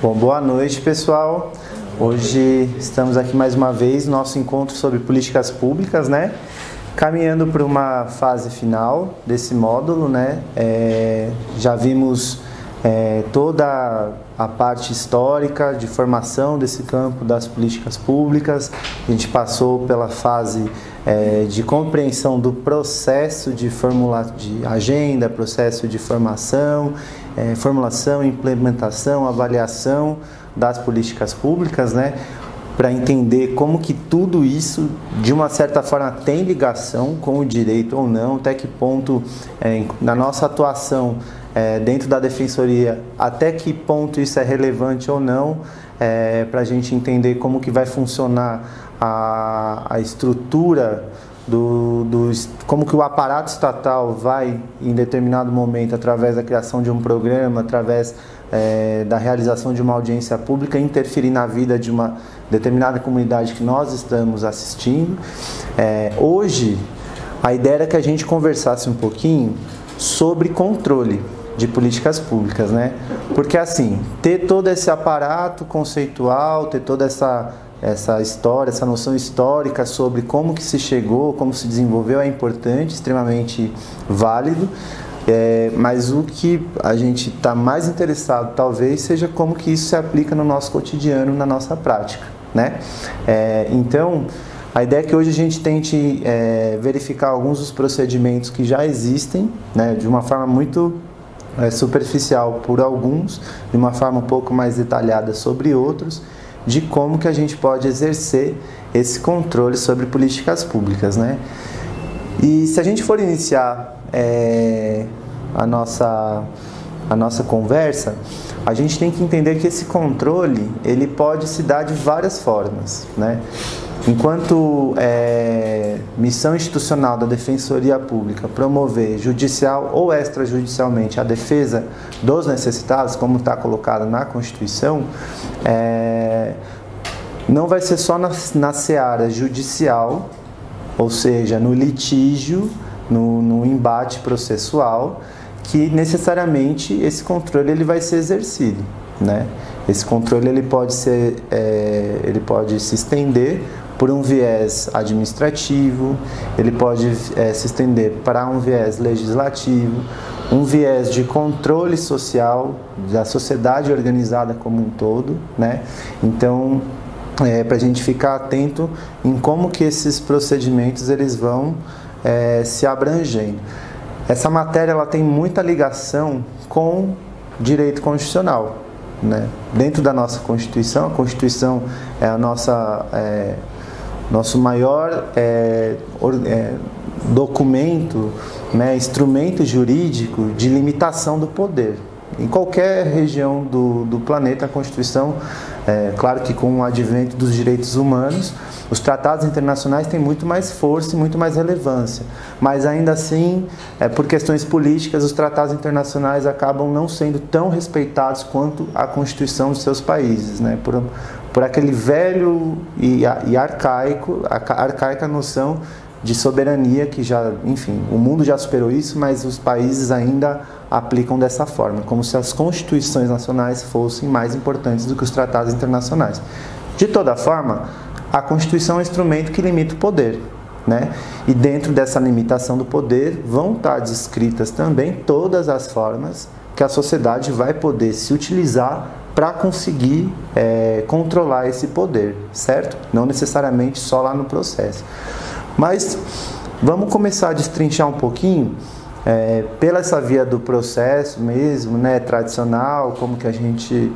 Bom, boa noite, pessoal. Hoje estamos aqui mais uma vez no nosso encontro sobre políticas públicas, né? Caminhando para uma fase final desse módulo, né? Já vimos toda a parte histórica de formação desse campo das políticas públicas. A gente passou pela fase de compreensão do processo de agenda, processo de formulação, implementação, avaliação das políticas públicas, né? Para entender como que tudo isso, de uma certa forma, tem ligação com o direito ou não, até que ponto, na nossa atuação dentro da Defensoria, até que ponto isso é relevante ou não, para a gente entender como que vai funcionar a estrutura como que o aparato estatal vai, em determinado momento, através da criação de um programa, através da realização de uma audiência pública, interferir na vida de uma determinada comunidade que nós estamos assistindo. Hoje, a ideia era que a gente conversasse um pouquinho sobre controle de políticas públicas, né? Porque, assim, ter todo esse aparato conceitual, ter toda essa história, essa noção histórica sobre como que se chegou, como se desenvolveu é importante, extremamente válido, mas o que a gente está mais interessado talvez seja como que isso se aplica no nosso cotidiano, na nossa prática, né? Então, a ideia é que hoje a gente tente verificar alguns dos procedimentos que já existem, né, de uma forma muito superficial por alguns, de uma forma um pouco mais detalhada sobre outros, de como que a gente pode exercer esse controle sobre políticas públicas, né? E se a gente for iniciar a nossa conversa, a gente tem que entender que esse controle, ele pode se dar de várias formas, né? Enquanto missão institucional da Defensoria Pública promover judicial ou extrajudicialmente a defesa dos necessitados, como está colocado na Constituição, não vai ser só na seara judicial, ou seja, no litígio, no embate processual, que necessariamente esse controle ele vai ser exercido, né? Esse controle ele pode se estender por um viés administrativo, ele pode se estender para um viés legislativo, um viés de controle social da sociedade organizada como um todo, né? Então, para a gente ficar atento em como que esses procedimentos eles vão se abrangendo. Essa matéria ela tem muita ligação com direito constitucional, né? Dentro da nossa Constituição, a Constituição é a nosso maior documento, né, instrumento jurídico de limitação do poder. Em qualquer região do planeta, a Constituição, claro que com o advento dos direitos humanos, os tratados internacionais têm muito mais força e muito mais relevância, mas ainda assim, por questões políticas, os tratados internacionais acabam não sendo tão respeitados quanto a Constituição dos seus países, né? Por aquele velho e arcaica noção de soberania que já, enfim, o mundo já superou isso, mas os países ainda aplicam dessa forma, como se as constituições nacionais fossem mais importantes do que os tratados internacionais. De toda forma, a Constituição é um instrumento que limita o poder, né? E dentro dessa limitação do poder vão estar descritas também todas as formas que a sociedade vai poder se utilizar para conseguir controlar esse poder, certo? Não necessariamente só lá no processo. Mas vamos começar a destrinchar um pouquinho pela essa via do processo mesmo, né, tradicional, como que a gente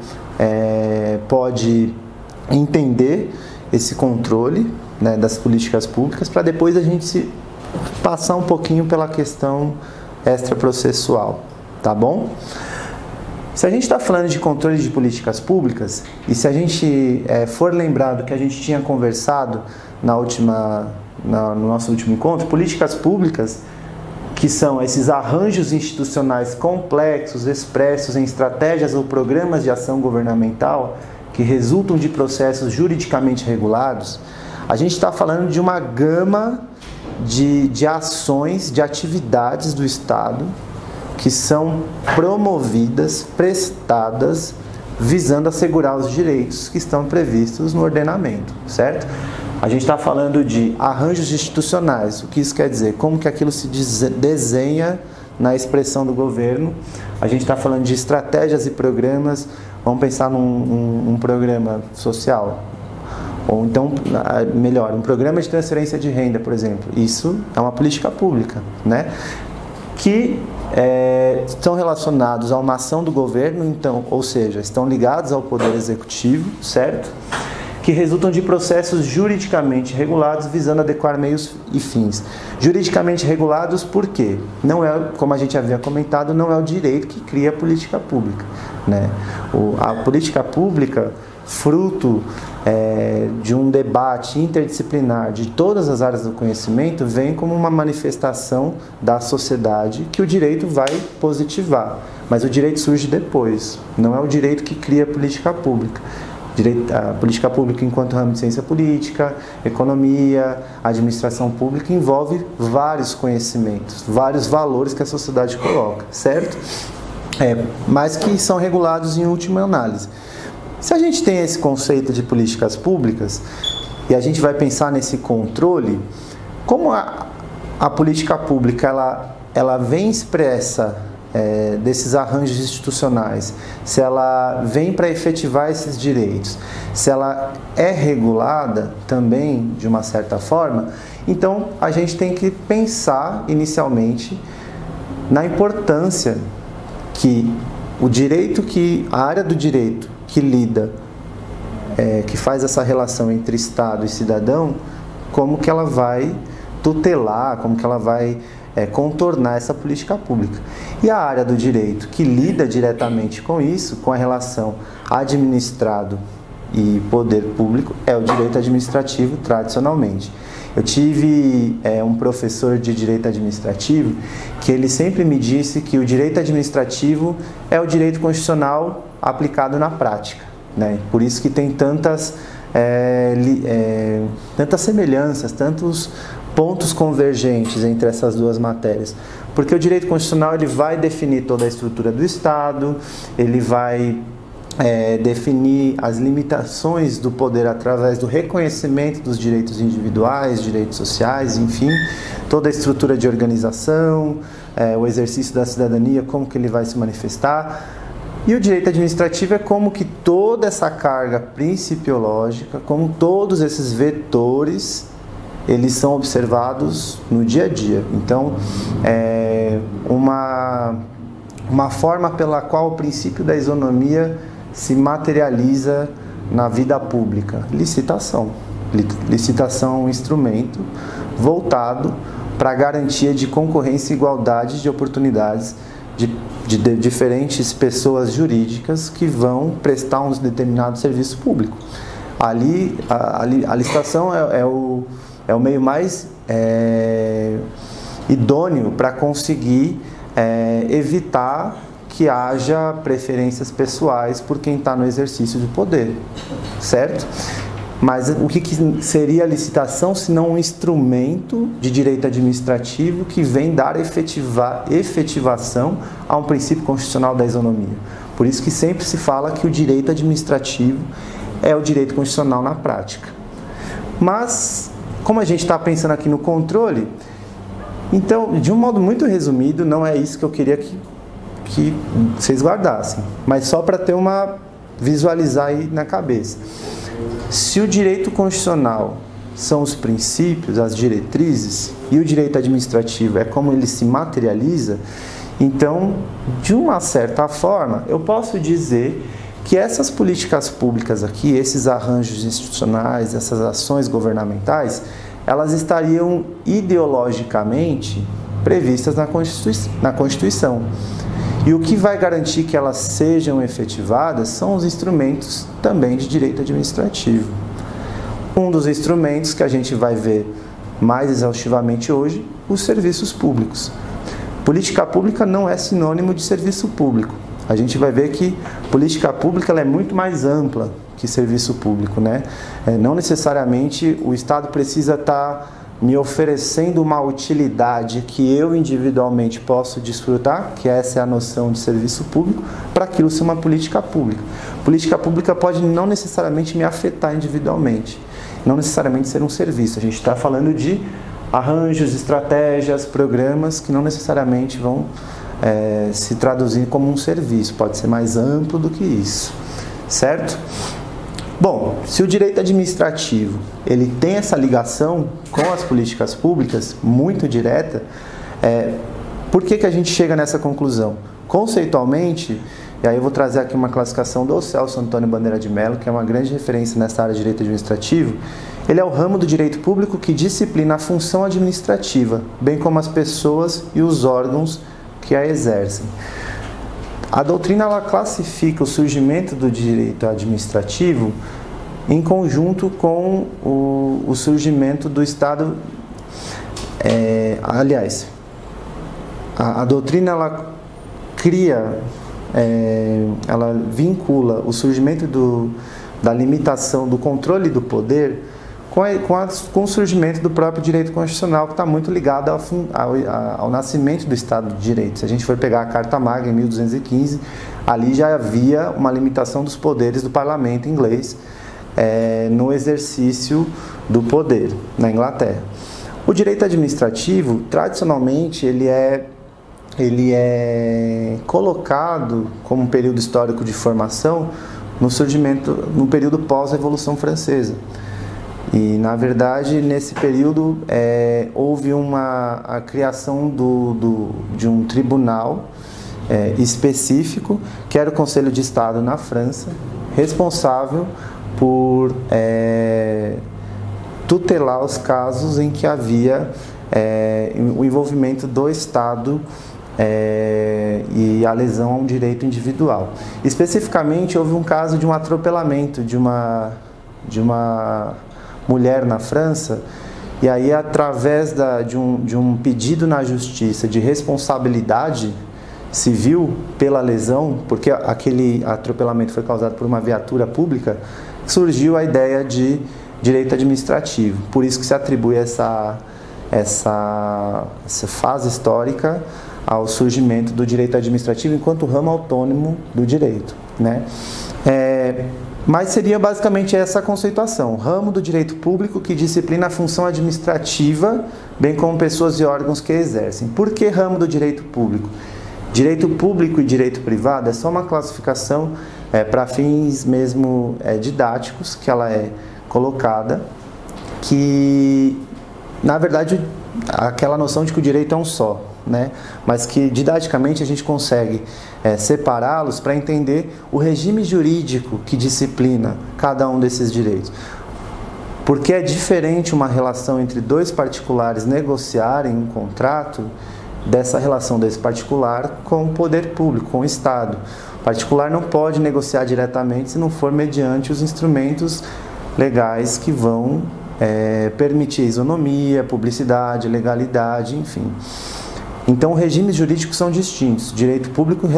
pode entender esse controle, né, das políticas públicas, para depois a gente passar um pouquinho pela questão extraprocessual, tá bom? Se a gente está falando de controle de políticas públicas, e se a gente for lembrado que a gente tinha conversado no nosso último encontro, políticas públicas, que são esses arranjos institucionais complexos, expressos em estratégias ou programas de ação governamental, que resultam de processos juridicamente regulados, a gente está falando de uma gama de ações, de atividades do Estado que são promovidas, prestadas visando assegurar os direitos que estão previstos no ordenamento, certo? A gente está falando de arranjos institucionais. O que isso quer dizer? Como que aquilo se desenha na expressão do governo. A gente está falando de estratégias e programas. Vamos pensar num programa social. Ou então, melhor, um programa de transferência de renda, por exemplo. Isso é uma política pública, né? Que estão relacionados a uma ação do governo, então, ou seja, estão ligados ao poder executivo, certo? Que resultam de processos juridicamente regulados visando adequar meios e fins. Juridicamente regulados por quê? Não é, como a gente havia comentado, não é o direito que cria a política pública, né? A política pública, fruto de um debate interdisciplinar de todas as áreas do conhecimento, vem como uma manifestação da sociedade que o direito vai positivar, mas o direito surge depois, não é o direito que cria a política pública. A política pública enquanto ramo de ciência política, economia, administração pública envolve vários conhecimentos, vários valores que a sociedade coloca, certo? Mas que são regulados em última análise. Se a gente tem esse conceito de políticas públicas e a gente vai pensar nesse controle, como a política pública ela vem expressa desses arranjos institucionais, se ela vem para efetivar esses direitos, se ela é regulada também de uma certa forma, então a gente tem que pensar inicialmente na importância que o direito a área do direito que lida, que faz essa relação entre Estado e cidadão, como que ela vai tutelar, como que ela vai contornar essa política pública. E a área do direito que lida diretamente com isso, com a relação administrado e poder público, é o direito administrativo tradicionalmente. Eu tive um professor de direito administrativo que ele sempre me disse que o direito administrativo é o direito constitucional aplicado na prática, né? Por isso que tem tantas semelhanças, tantos pontos convergentes entre essas duas matérias. Porque o direito constitucional ele vai definir toda a estrutura do Estado, ele vai definir as limitações do poder através do reconhecimento dos direitos individuais, direitos sociais, enfim, toda a estrutura de organização, o exercício da cidadania, como que ele vai se manifestar. E o direito administrativo é como que toda essa carga principiológica, como todos esses vetores, eles são observados no dia a dia. Então, uma forma pela qual o princípio da isonomia se materializa na vida pública. Licitação. Licitação é um instrumento voltado para a garantia de concorrência e igualdade de oportunidades de diferentes pessoas jurídicas que vão prestar um determinado serviço público. Ali, a licitação é o meio mais idôneo para conseguir evitar que haja preferências pessoais por quem está no exercício do poder, certo? Mas o que seria a licitação se não um instrumento de direito administrativo que vem dar efetivação a um princípio constitucional da isonomia? Por isso que sempre se fala que o direito administrativo é o direito constitucional na prática. Mas, como a gente está pensando aqui no controle, então, de um modo muito resumido, não é isso que eu queria que vocês guardassem, mas só para ter visualizar aí na cabeça. Se o direito constitucional são os princípios, as diretrizes, e o direito administrativo é como ele se materializa, então, de uma certa forma, eu posso dizer que essas políticas públicas aqui, esses arranjos institucionais, essas ações governamentais, elas estariam ideologicamente previstas na Constituição. E o que vai garantir que elas sejam efetivadas são os instrumentos também de direito administrativo. Um dos instrumentos que a gente vai ver mais exaustivamente hoje, os serviços públicos. Política pública não é sinônimo de serviço público. A gente vai ver que política pública ela é muito mais ampla que serviço público, né? Não necessariamente o Estado precisa estar me oferecendo uma utilidade que eu individualmente posso desfrutar, que essa é a noção de serviço público, para aquilo ser uma política pública. Política pública pode não necessariamente me afetar individualmente, não necessariamente ser um serviço. A gente está falando de arranjos, estratégias, programas que não necessariamente vão se traduzir como um serviço, pode ser mais amplo do que isso, certo? Bom, se o direito administrativo ele tem essa ligação com as políticas públicas muito direta, por que a gente chega nessa conclusão? Conceitualmente, e aí eu vou trazer aqui uma classificação do Celso Antônio Bandeira de Mello, que é uma grande referência nessa área de direito administrativo. Ele é o ramo do direito público que disciplina a função administrativa, bem como as pessoas e os órgãos que a exercem. A doutrina ela classifica o surgimento do direito administrativo em conjunto com o surgimento do Estado. A doutrina ela cria, ela vincula o surgimento da limitação do controle do poder com o surgimento do próprio direito constitucional, que está muito ligado ao nascimento do Estado de Direito. Se a gente for pegar a Carta Magna, em 1215, ali já havia uma limitação dos poderes do parlamento inglês no exercício do poder na Inglaterra. O direito administrativo, tradicionalmente, ele é colocado como um período histórico de formação no período pós-Revolução Francesa. E, na verdade, nesse período houve a criação de um tribunal específico, que era o Conselho de Estado na França, responsável por tutelar os casos em que havia o envolvimento do Estado e a lesão a um direito individual. Especificamente, houve um caso de um atropelamento de uma mulher na França, e aí através de um pedido na justiça de responsabilidade civil pela lesão, porque aquele atropelamento foi causado por uma viatura pública, surgiu a ideia de direito administrativo. Por isso que se atribui essa fase histórica ao surgimento do direito administrativo enquanto ramo autônomo do direito, né? Mas seria basicamente essa a conceituação: ramo do direito público que disciplina a função administrativa, bem como pessoas e órgãos que exercem. Por que ramo do direito público? Direito público e direito privado é só uma classificação para fins mesmo didáticos que ela é colocada, que na verdade aquela noção de que o direito é um só, né? Mas que didaticamente a gente consegue separá-los para entender o regime jurídico que disciplina cada um desses direitos. Porque é diferente uma relação entre dois particulares negociarem um contrato dessa relação desse particular com o poder público, com o Estado. O particular não pode negociar diretamente se não for mediante os instrumentos legais que vão permitir isonomia, publicidade, legalidade, enfim. Então, regimes jurídicos são distintos. Direito público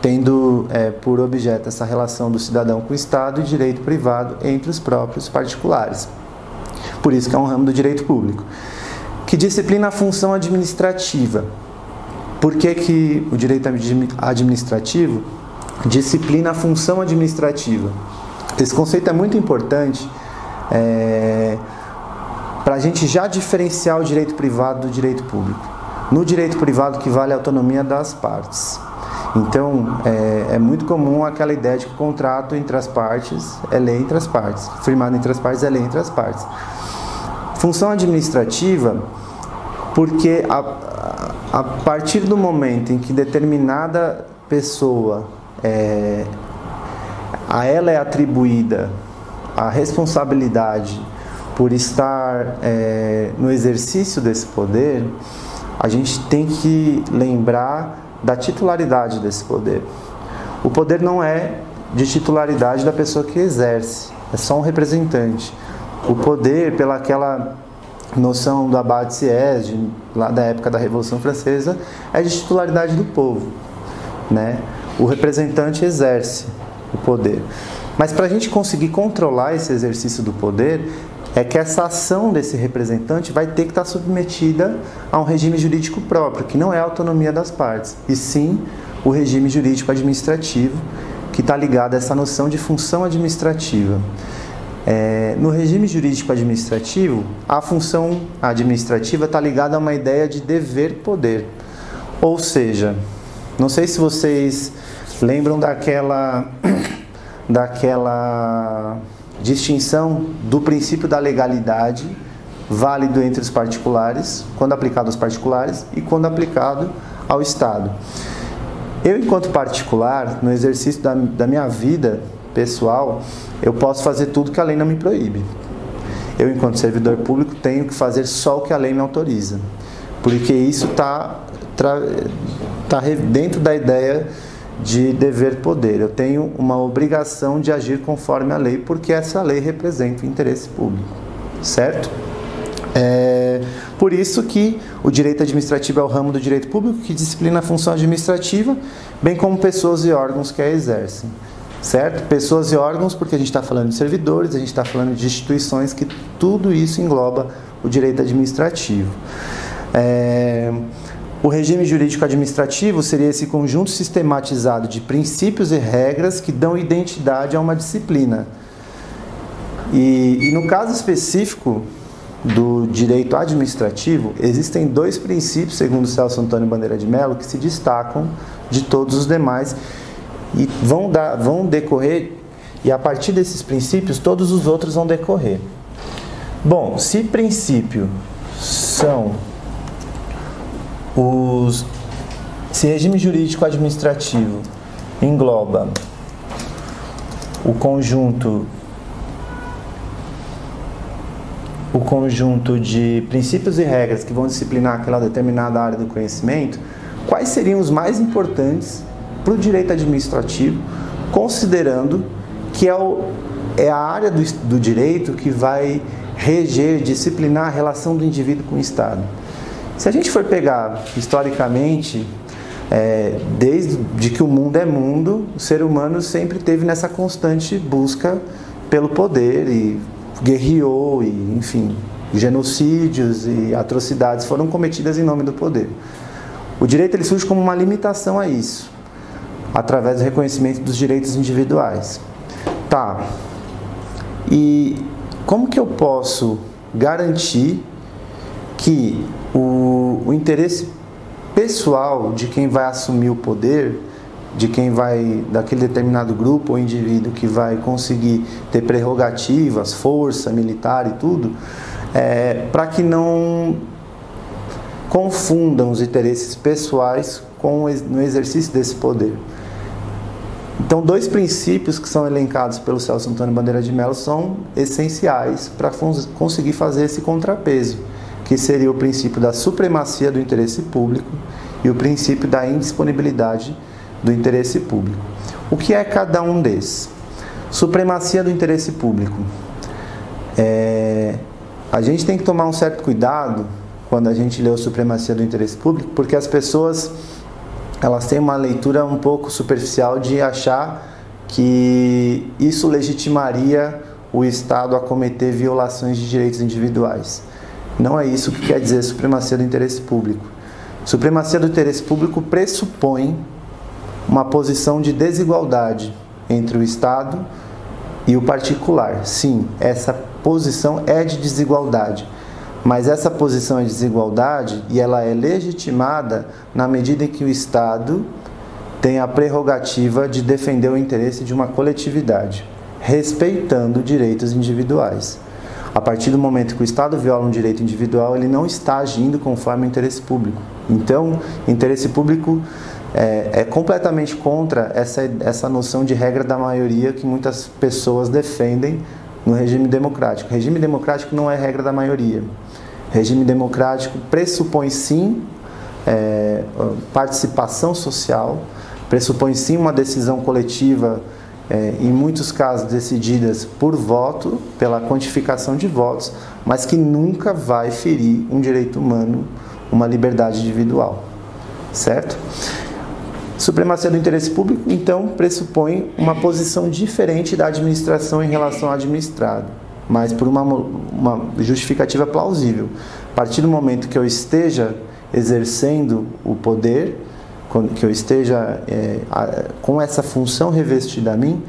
tendo por objeto essa relação do cidadão com o Estado, e direito privado entre os próprios particulares. Por isso que é um ramo do direito público, que disciplina a função administrativa. Por que o direito administrativo disciplina a função administrativa? Esse conceito é muito importante para a gente já diferenciar o direito privado do direito público. No direito privado que vale a autonomia das partes. Então, é muito comum aquela ideia de que o contrato entre as partes é lei entre as partes. Firmado entre as partes é lei entre as partes. Função administrativa, porque a partir do momento em que determinada pessoa a ela é atribuída a responsabilidade por estar no exercício desse poder, a gente tem que lembrar da titularidade desse poder. O poder não é de titularidade da pessoa que exerce, é só um representante. O poder, pela aquela noção do Abade Sieyès, lá da época da Revolução Francesa, é de titularidade do povo, né? O representante exerce o poder. Mas para a gente conseguir controlar esse exercício do poder, é que essa ação desse representante vai ter que estar submetida a um regime jurídico próprio, que não é a autonomia das partes, e sim o regime jurídico administrativo, que está ligado a essa noção de função administrativa. No regime jurídico administrativo, a função administrativa está ligada a uma ideia de dever-poder. Ou seja, não sei se vocês lembram daquela distinção do princípio da legalidade válido entre os particulares, quando aplicado aos particulares e quando aplicado ao Estado. Eu, enquanto particular, no exercício da minha vida pessoal, eu posso fazer tudo que a lei não me proíbe. Eu, enquanto servidor público, tenho que fazer só o que a lei me autoriza, porque isso está dentro da ideia de dever-poder. Eu tenho uma obrigação de agir conforme a lei, porque essa lei representa o interesse público, certo? Por isso que o direito administrativo é o ramo do direito público que disciplina a função administrativa, bem como pessoas e órgãos que a exercem, certo? Pessoas e órgãos porque a gente está falando de servidores, a gente está falando de instituições, que tudo isso engloba o direito administrativo. O regime jurídico administrativo seria esse conjunto sistematizado de princípios e regras que dão identidade a uma disciplina. E no caso específico do direito administrativo, existem dois princípios, segundo Celso Antônio Bandeira de Mello, que se destacam de todos os demais e vão decorrer, e a partir desses princípios todos os outros vão decorrer. Bom, se princípio são se regime jurídico administrativo engloba o conjunto de princípios e regras que vão disciplinar aquela determinada área do conhecimento, quais seriam os mais importantes para o direito administrativo, considerando que é a área do direito que vai reger, disciplinar a relação do indivíduo com o Estado. Se a gente for pegar historicamente, desde que o mundo é mundo, o ser humano sempre teve nessa constante busca pelo poder e guerreou, e, enfim, genocídios e atrocidades foram cometidas em nome do poder. O direito ele surge como uma limitação a isso, através do reconhecimento dos direitos individuais. Tá, e como que eu posso garantir que o interesse pessoal de quem vai assumir o poder, daquele determinado grupo ou indivíduo que vai conseguir ter prerrogativas, força militar e tudo, para que não confundam os interesses pessoais no exercício desse poder? Então, dois princípios que são elencados pelo Celso Antônio Bandeira de Mello são essenciais para conseguir fazer esse contrapeso, que seria o princípio da supremacia do interesse público e o princípio da indisponibilidade do interesse público. O que é cada um desses? Supremacia do interesse público. A gente tem que tomar um certo cuidado quando a gente lê a supremacia do interesse público, porque as pessoas elas têm uma leitura um pouco superficial de achar que isso legitimaria o Estado a cometer violações de direitos individuais. Não é isso que quer dizer supremacia do interesse público. Supremacia do interesse público pressupõe uma posição de desigualdade entre o Estado e o particular. Sim, essa posição é de desigualdade, mas essa posição é de desigualdade e ela é legitimada na medida em que o Estado tem a prerrogativa de defender o interesse de uma coletividade, respeitando direitos individuais. A partir do momento que o Estado viola um direito individual, ele não está agindo conforme o interesse público. Então, interesse público é completamente contra essa noção de regra da maioria que muitas pessoas defendem no regime democrático. O regime democrático não é regra da maioria. O regime democrático pressupõe sim participação social, pressupõe sim uma decisão coletiva, em muitos casos decididas por voto, pela quantificação de votos, mas que nunca vai ferir um direito humano, uma liberdade individual, certo? Supremacia do interesse público, então, pressupõe uma posição diferente da administração em relação ao administrado. mas por uma justificativa plausível. A partir do momento que eu esteja exercendo o poder, que eu esteja com essa função revestida a mim,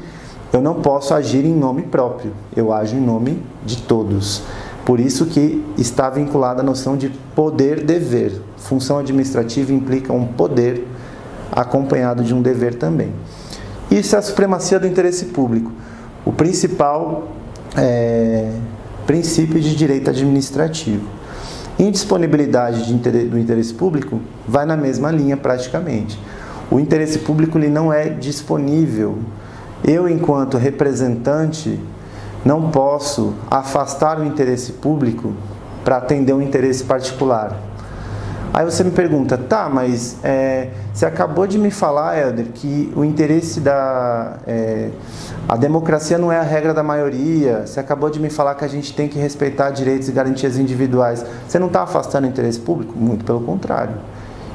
eu não posso agir em nome próprio, eu ajo em nome de todos. Por isso que está vinculada a noção de poder-dever. Função administrativa implica um poder acompanhado de um dever também. Isso é a supremacia do interesse público, o principal princípio de direito administrativo. Indisponibilidade do interesse público vai na mesma linha praticamente. O interesse público ele não é disponível. Eu, enquanto representante, não posso afastar o interesse público para atender um interesse particular. Aí você me pergunta, tá, mas você acabou de me falar, Helder, que o interesse a democracia não é a regra da maioria, você acabou de me falar que a gente tem que respeitar direitos e garantias individuais. Você não está afastando o interesse público? Muito pelo contrário.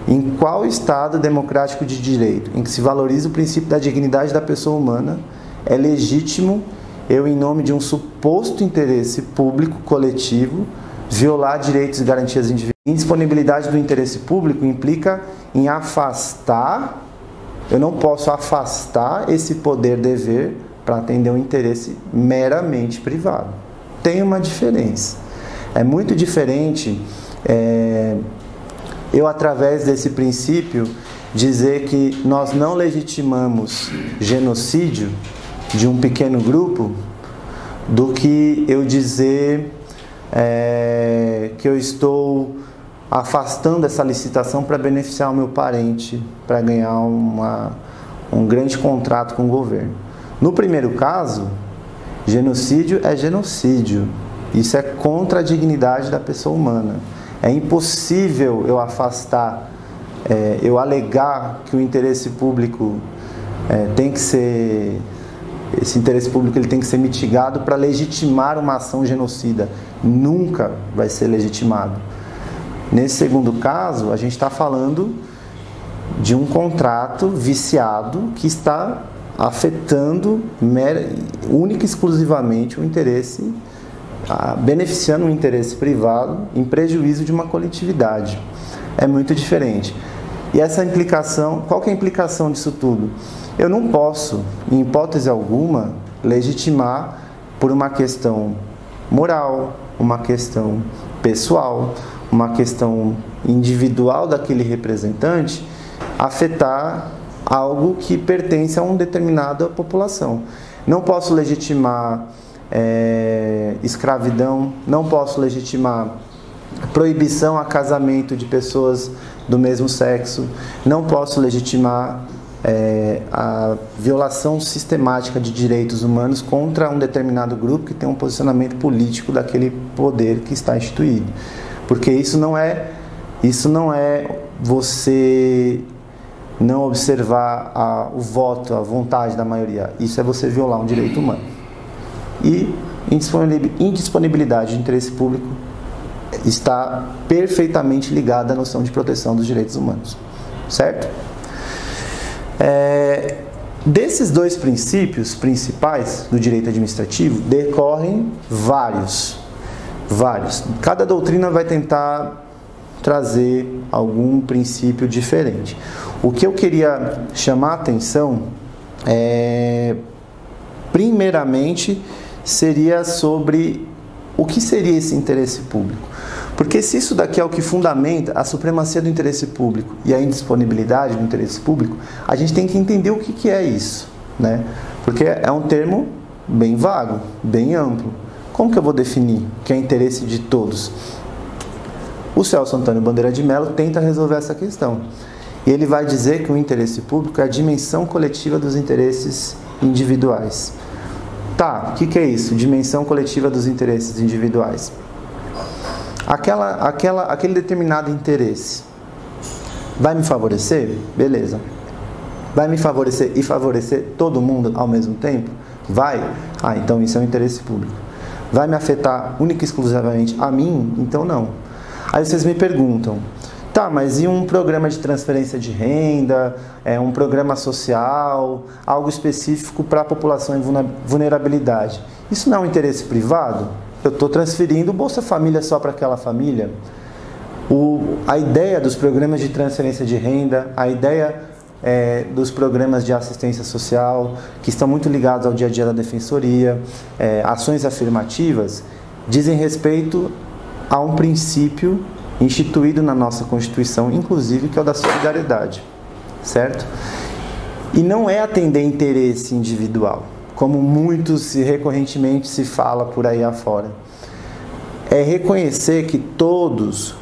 Em qual Estado democrático de direito, em que se valoriza o princípio da dignidade da pessoa humana, é legítimo eu, em nome de um suposto interesse público coletivo, violar direitos e garantias individuais? Indisponibilidade do interesse público implica em afastar, eu não posso afastar esse poder-dever para atender um interesse meramente privado. Tem uma diferença. É muito diferente eu, através desse princípio, dizer que nós não legitimamos genocídio de um pequeno grupo, do que eu dizer que eu estou afastando essa licitação para beneficiar o meu parente, para ganhar um grande contrato com o governo. No primeiro caso, genocídio é genocídio. Isso é contra a dignidade da pessoa humana. É impossível eu afastar, eu alegar que o interesse público tem que ser... Esse interesse público ele tem que ser mitigado para legitimar uma ação genocida. Nunca vai ser legitimado. Nesse segundo caso, a gente está falando de um contrato viciado que está afetando única e exclusivamente o interesse, beneficiando um interesse privado em prejuízo de uma coletividade. É muito diferente. E essa implicação, qual que é a implicação disso tudo? Eu não posso, em hipótese alguma, legitimar por uma questão moral, uma questão pessoal, uma questão individual daquele representante, afetar algo que pertence a uma determinada população. Não posso legitimar escravidão, não posso legitimar proibição a casamento de pessoas do mesmo sexo, não posso legitimar a violação sistemática de direitos humanos contra um determinado grupo que tem um posicionamento político daquele poder que está instituído. Porque isso não é você não observar o voto, a vontade da maioria. Isso é você violar um direito humano. E indisponibilidade de interesse público está perfeitamente ligada à noção de proteção dos direitos humanos. Certo? Desses dois princípios principais do direito administrativo decorrem vários. Cada doutrina vai tentar trazer algum princípio diferente. O que eu queria chamar a atenção primeiramente, seria sobre o que seria esse interesse público. Porque se isso daqui é o que fundamenta a supremacia do interesse público e a indisponibilidade do interesse público, a gente tem que entender o que é isso, né? Porque é um termo bem vago, bem amplo. Como que eu vou definir que é interesse de todos? O Celso Antônio Bandeira de Mello tenta resolver essa questão. E ele vai dizer que o interesse público é a dimensão coletiva dos interesses individuais. Tá, o que é isso? Dimensão coletiva dos interesses individuais. Aquele determinado interesse vai me favorecer? Beleza. Vai me favorecer e favorecer todo mundo ao mesmo tempo? Vai? Então isso é um interesse público. Vai me afetar única e exclusivamente a mim? Então não. Aí vocês me perguntam, Tá, mas e um programa de transferência de renda, um programa social, algo específico para a população em vulnerabilidade? Isso não é um interesse privado? Eu estou transferindo o Bolsa Família só para aquela família? A ideia dos programas de transferência de renda, a ideia dos programas de assistência social, que estão muito ligados ao dia a dia da defensoria, ações afirmativas, dizem respeito a um princípio instituído na nossa Constituição, inclusive, que é o da solidariedade, certo? E não é atender interesse individual, como muitos recorrentemente se fala por aí afora. É reconhecer que todos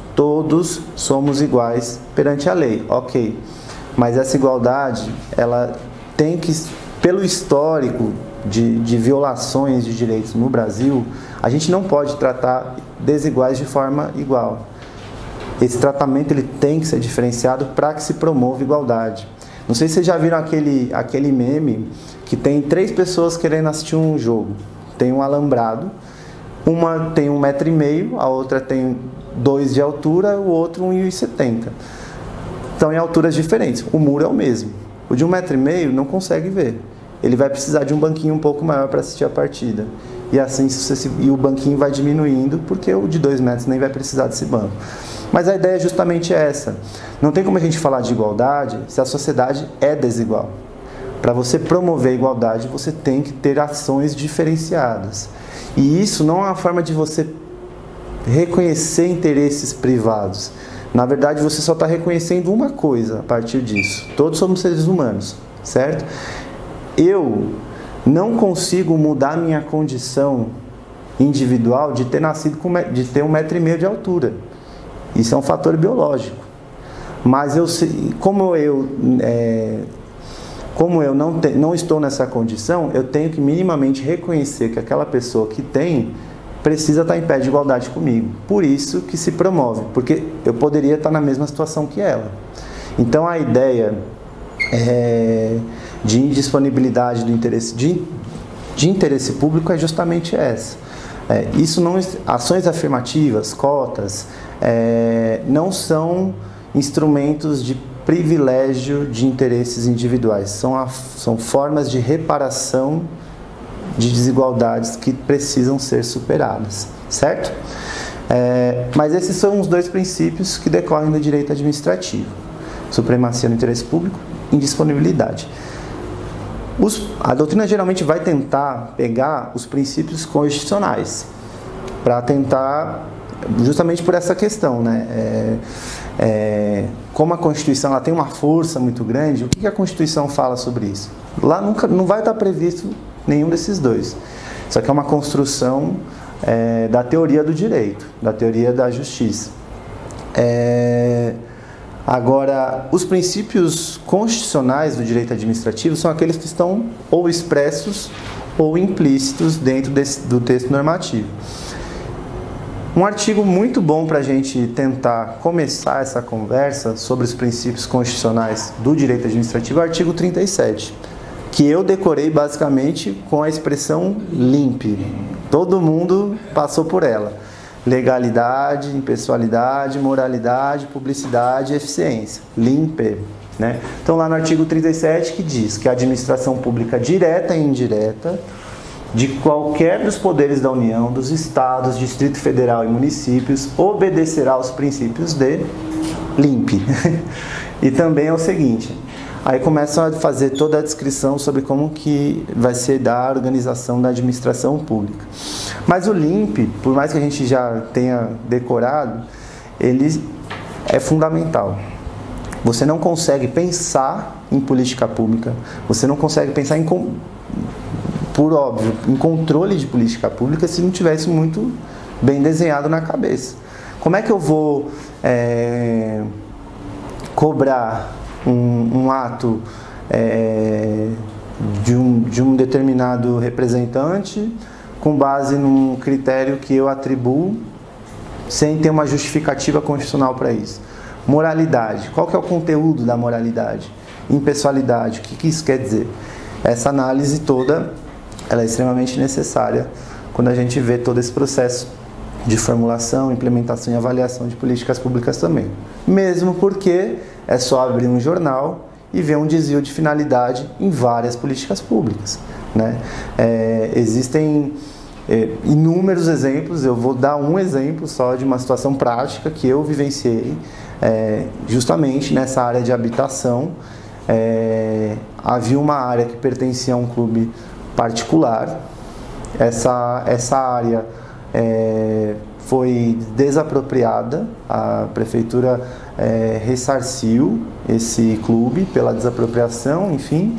somos iguais perante a lei, ok. Mas essa igualdade, ela tem que, pelo histórico de violações de direitos no Brasil, a gente não pode tratar desiguais de forma igual. Esse tratamento ele tem que ser diferenciado para que se promova igualdade. Não sei se vocês já viram aquele meme que tem 3 pessoas querendo assistir um jogo. Tem um alambrado, uma tem 1,5 m, a outra tem 2 de altura, o outro 1,70 m. Estão em alturas diferentes. O muro é o mesmo. O de 1,5 m não consegue ver. Ele vai precisar de um banquinho um pouco maior para assistir a partida. E assim e o banquinho vai diminuindo, porque o de 2 metros nem vai precisar desse banco. Mas a ideia é justamente essa. Não tem como a gente falar de igualdade se a sociedade é desigual. Para você promover a igualdade, você tem que ter ações diferenciadas. E isso não é uma forma de você reconhecer interesses privados. Na verdade, você só está reconhecendo uma coisa a partir disso. Todos somos seres humanos, certo? Eu não consigo mudar minha condição individual de ter nascido de ter 1,5 m de altura. Isso é um fator biológico. Mas como eu não estou nessa condição, eu tenho que minimamente reconhecer que aquela pessoa que tem precisa estar em pé de igualdade comigo. Por isso que se promove, porque eu poderia estar na mesma situação que ela. Então a ideia de indisponibilidade do interesse de interesse público é justamente essa. Ações afirmativas, cotas, não são instrumentos de privilégio de interesses individuais, são formas de reparação de desigualdades que precisam ser superadas, certo? Mas esses são os 2 princípios que decorrem do direito administrativo: supremacia do interesse público e indisponibilidade. A doutrina geralmente vai tentar pegar os princípios constitucionais para tentar, justamente por essa questão, né? Como a Constituição ela tem uma força muito grande, o que a Constituição fala sobre isso? Lá não vai estar previsto nenhum desses 2. Isso aqui é uma construção da teoria do direito, da teoria da justiça. Agora, os princípios constitucionais do direito administrativo são aqueles que estão ou expressos ou implícitos dentro do texto normativo. Um artigo muito bom para a gente tentar começar essa conversa sobre os princípios constitucionais do direito administrativo é o artigo 37, que eu decorei basicamente com a expressão LIMP. Todo mundo passou por ela. Legalidade, impessoalidade, moralidade, publicidade e eficiência. LIMP, né? Então lá no artigo 37 que diz que a administração pública direta e indireta de qualquer dos poderes da União, dos Estados, Distrito Federal e municípios obedecerá aos princípios de LIMP. E também é o seguinte, aí começam a fazer toda a descrição sobre como que vai ser da organização da administração pública. Mas o LIMP, por mais que a gente já tenha decorado, ele é fundamental. Você não consegue pensar em política pública, você não consegue pensar por óbvio, em controle de política pública se não tivesse muito bem desenhado na cabeça. Como é que eu vou cobrar um ato de um determinado representante com base num critério que eu atribuo sem ter uma justificativa constitucional para isso? Moralidade. Qual que é o conteúdo da moralidade? Impessoalidade. O que isso quer dizer? Essa análise toda ela é extremamente necessária quando a gente vê todo esse processo de formulação, implementação e avaliação de políticas públicas também. Mesmo porque é só abrir um jornal e ver um desvio de finalidade em várias políticas públicas, né? Existem inúmeros exemplos. Eu vou dar um exemplo só de uma situação prática que eu vivenciei justamente nessa área de habitação. Havia uma área que pertencia a um clube particular. Essa área foi desapropriada, a prefeitura ressarciu esse clube pela desapropriação, enfim,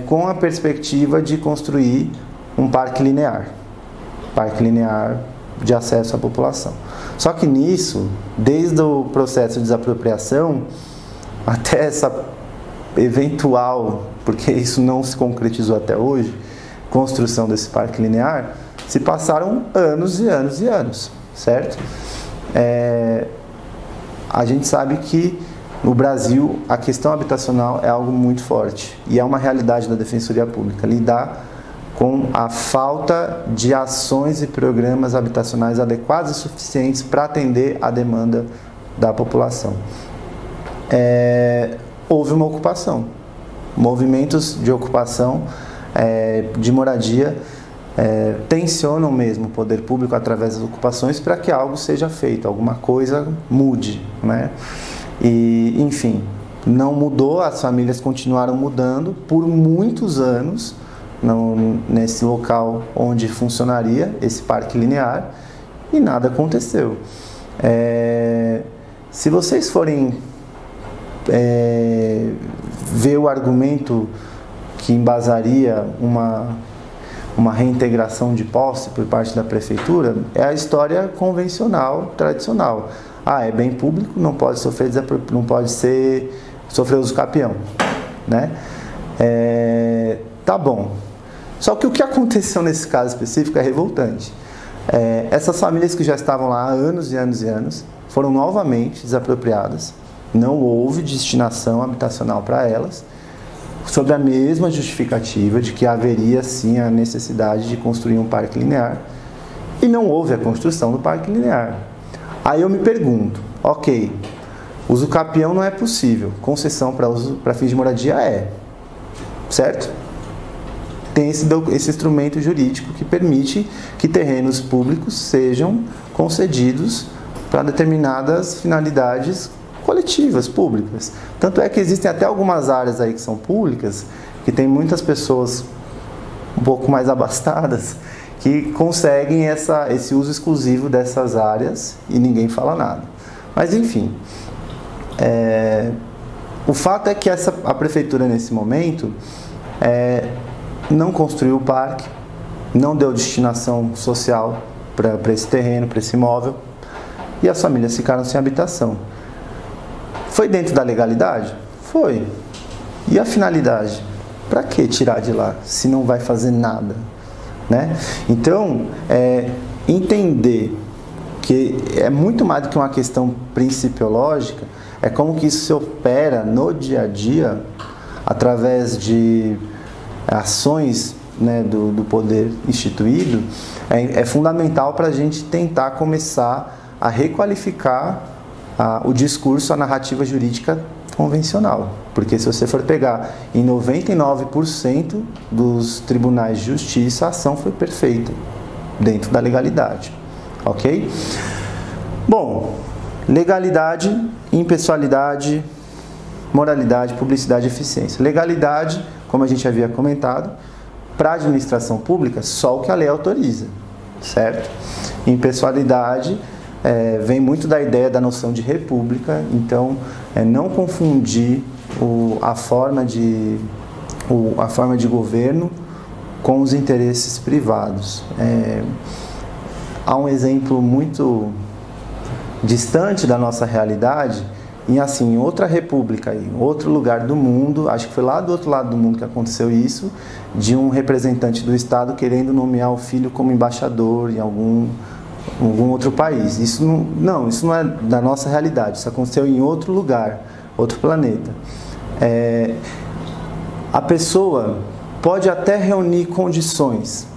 com a perspectiva de construir um parque linear de acesso à população. Só que nisso, desde o processo de desapropriação até essa eventual, porque isso não se concretizou até hoje, construção desse parque linear, se passaram anos e anos e anos, certo? A gente sabe que no Brasil a questão habitacional é algo muito forte e é uma realidade da Defensoria Pública, lidar com a falta de ações e programas habitacionais adequados e suficientes para atender a demanda da população. Houve uma ocupação, movimentos de ocupação de moradia tensionam mesmo o poder público através das ocupações para que algo seja feito, alguma coisa mude, né? E, enfim, não mudou, as famílias continuaram mudando por muitos anos nesse local onde funcionaria esse parque linear e nada aconteceu. Se vocês forem ver o argumento que embasaria uma reintegração de posse por parte da prefeitura, é a história convencional, tradicional. É bem público, não pode sofrer uso capião, né? Tá bom. Só que o que aconteceu nesse caso específico é revoltante. Essas famílias que já estavam lá há anos e anos e anos foram novamente desapropriadas, não houve destinação habitacional para elas, sob a mesma justificativa de que haveria sim a necessidade de construir um parque linear, e não houve a construção do parque linear. Aí eu me pergunto, ok, uso capião não é possível, concessão para fins de moradia certo? Tem esse instrumento jurídico que permite que terrenos públicos sejam concedidos para determinadas finalidades coletivas, públicas. Tanto é que existem até algumas áreas aí que são públicas, que tem muitas pessoas um pouco mais abastadas, que conseguem esse uso exclusivo dessas áreas e ninguém fala nada. Mas enfim, o fato é que a prefeitura nesse momento não construiu o parque, não deu destinação social para esse terreno, para esse imóvel, e as famílias ficaram sem habitação. Foi dentro da legalidade? Foi. E a finalidade? Para que tirar de lá, se não vai fazer nada? Né? Então, entender que é muito mais do que uma questão principiológica, é como que isso se opera no dia a dia, através de ações, né, do poder instituído, é fundamental para a gente tentar começar a requalificar o discurso, a narrativa jurídica convencional. Porque se você for pegar em 99% dos tribunais de justiça, a ação foi perfeita, dentro da legalidade. Ok? Bom, legalidade, impessoalidade, moralidade, publicidade e eficiência. Legalidade, como a gente havia comentado, para a administração pública, só o que a lei autoriza, certo? Impessoalidade vem muito da ideia da noção de república, então não confundir a forma de governo com os interesses privados. Há um exemplo muito distante da nossa realidade, em outra república, em outro lugar do mundo, acho que foi lá do outro lado do mundo que aconteceu isso, de um representante do Estado querendo nomear o filho como embaixador em algum outro país. Isso não é da nossa realidade, isso aconteceu em outro lugar, outro planeta. A pessoa pode até reunir condições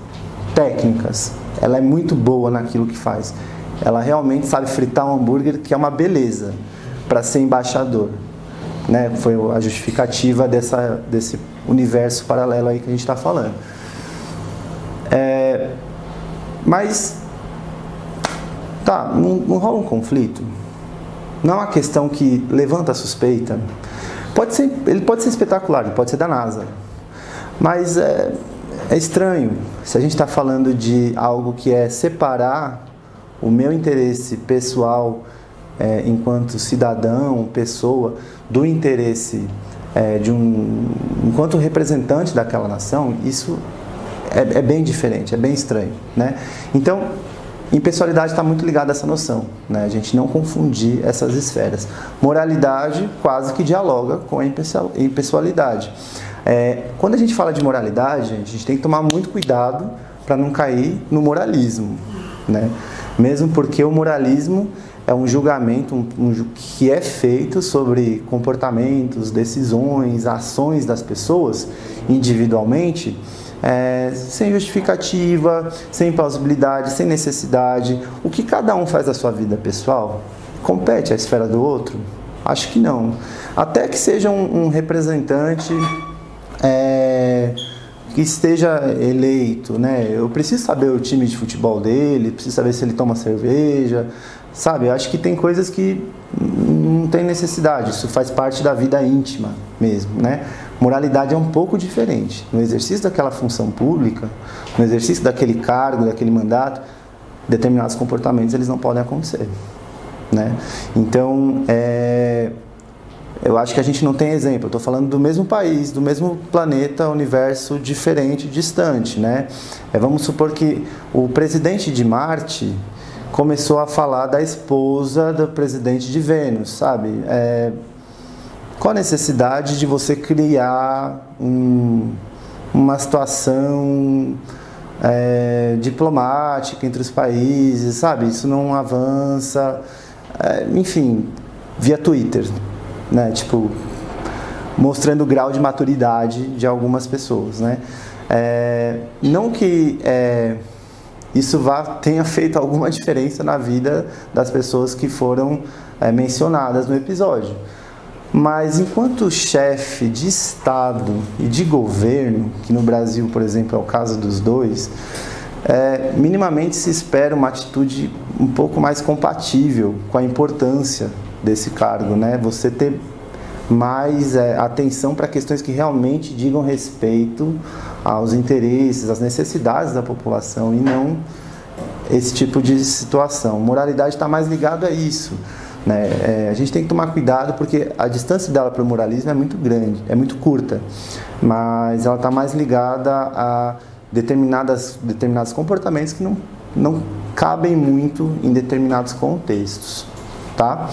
técnicas ela é muito boa naquilo que faz. Ela realmente sabe fritar um hambúrguer, que é uma beleza, para ser embaixador. Né? Foi a justificativa desse universo paralelo aí que a gente está falando. Mas, tá, não rola um conflito? Não é uma questão que levanta a suspeita? Ele pode ser espetacular, ele pode ser da NASA. Mas é estranho, se a gente está falando de algo que é separar o meu interesse pessoal enquanto cidadão, pessoa, do interesse enquanto representante daquela nação, isso é bem diferente, é bem estranho, né? Então, impessoalidade está muito ligada a essa noção, né? A gente não confundir essas esferas. Moralidade quase que dialoga com a impessoalidade. Quando a gente fala de moralidade, a gente tem que tomar muito cuidado para não cair no moralismo, né? Mesmo porque o moralismo é um julgamento que é feito sobre comportamentos, decisões, ações das pessoas individualmente, sem justificativa, sem plausibilidade, sem necessidade. O que cada um faz da sua vida pessoal compete à esfera do outro? Acho que não. Até que seja um representante que esteja eleito, né? Eu preciso saber o time de futebol dele, preciso saber se ele toma cerveja, sabe? Eu acho que tem coisas que não tem necessidade, isso faz parte da vida íntima mesmo, né? Moralidade é um pouco diferente. No exercício daquela função pública, no exercício daquele cargo, daquele mandato, determinados comportamentos eles não podem acontecer, né? Então, eu acho que a gente não tem exemplo. Eu estou falando do mesmo país, do mesmo planeta, universo diferente, distante, né? Vamos supor que o presidente de Marte começou a falar da esposa do presidente de Vênus, sabe? Qual a necessidade de você criar uma situação diplomática entre os países, sabe? Isso não avança, enfim, via Twitter, né? Tipo, mostrando o grau de maturidade de algumas pessoas, né? Não que isso tenha feito alguma diferença na vida das pessoas que foram mencionadas no episódio. Mas enquanto chefe de Estado e de governo, que no Brasil, por exemplo, é o caso dos dois, minimamente se espera uma atitude um pouco mais compatível com a importância desse cargo, né? Você ter mais atenção para questões que realmente digam respeito aos interesses, às necessidades da população e não esse tipo de situação. Moralidade está mais ligado a isso, né? A gente tem que tomar cuidado porque a distância dela para o moralismo é muito grande, é muito curta, mas ela está mais ligada a determinados comportamentos que não cabem muito em determinados contextos, tá?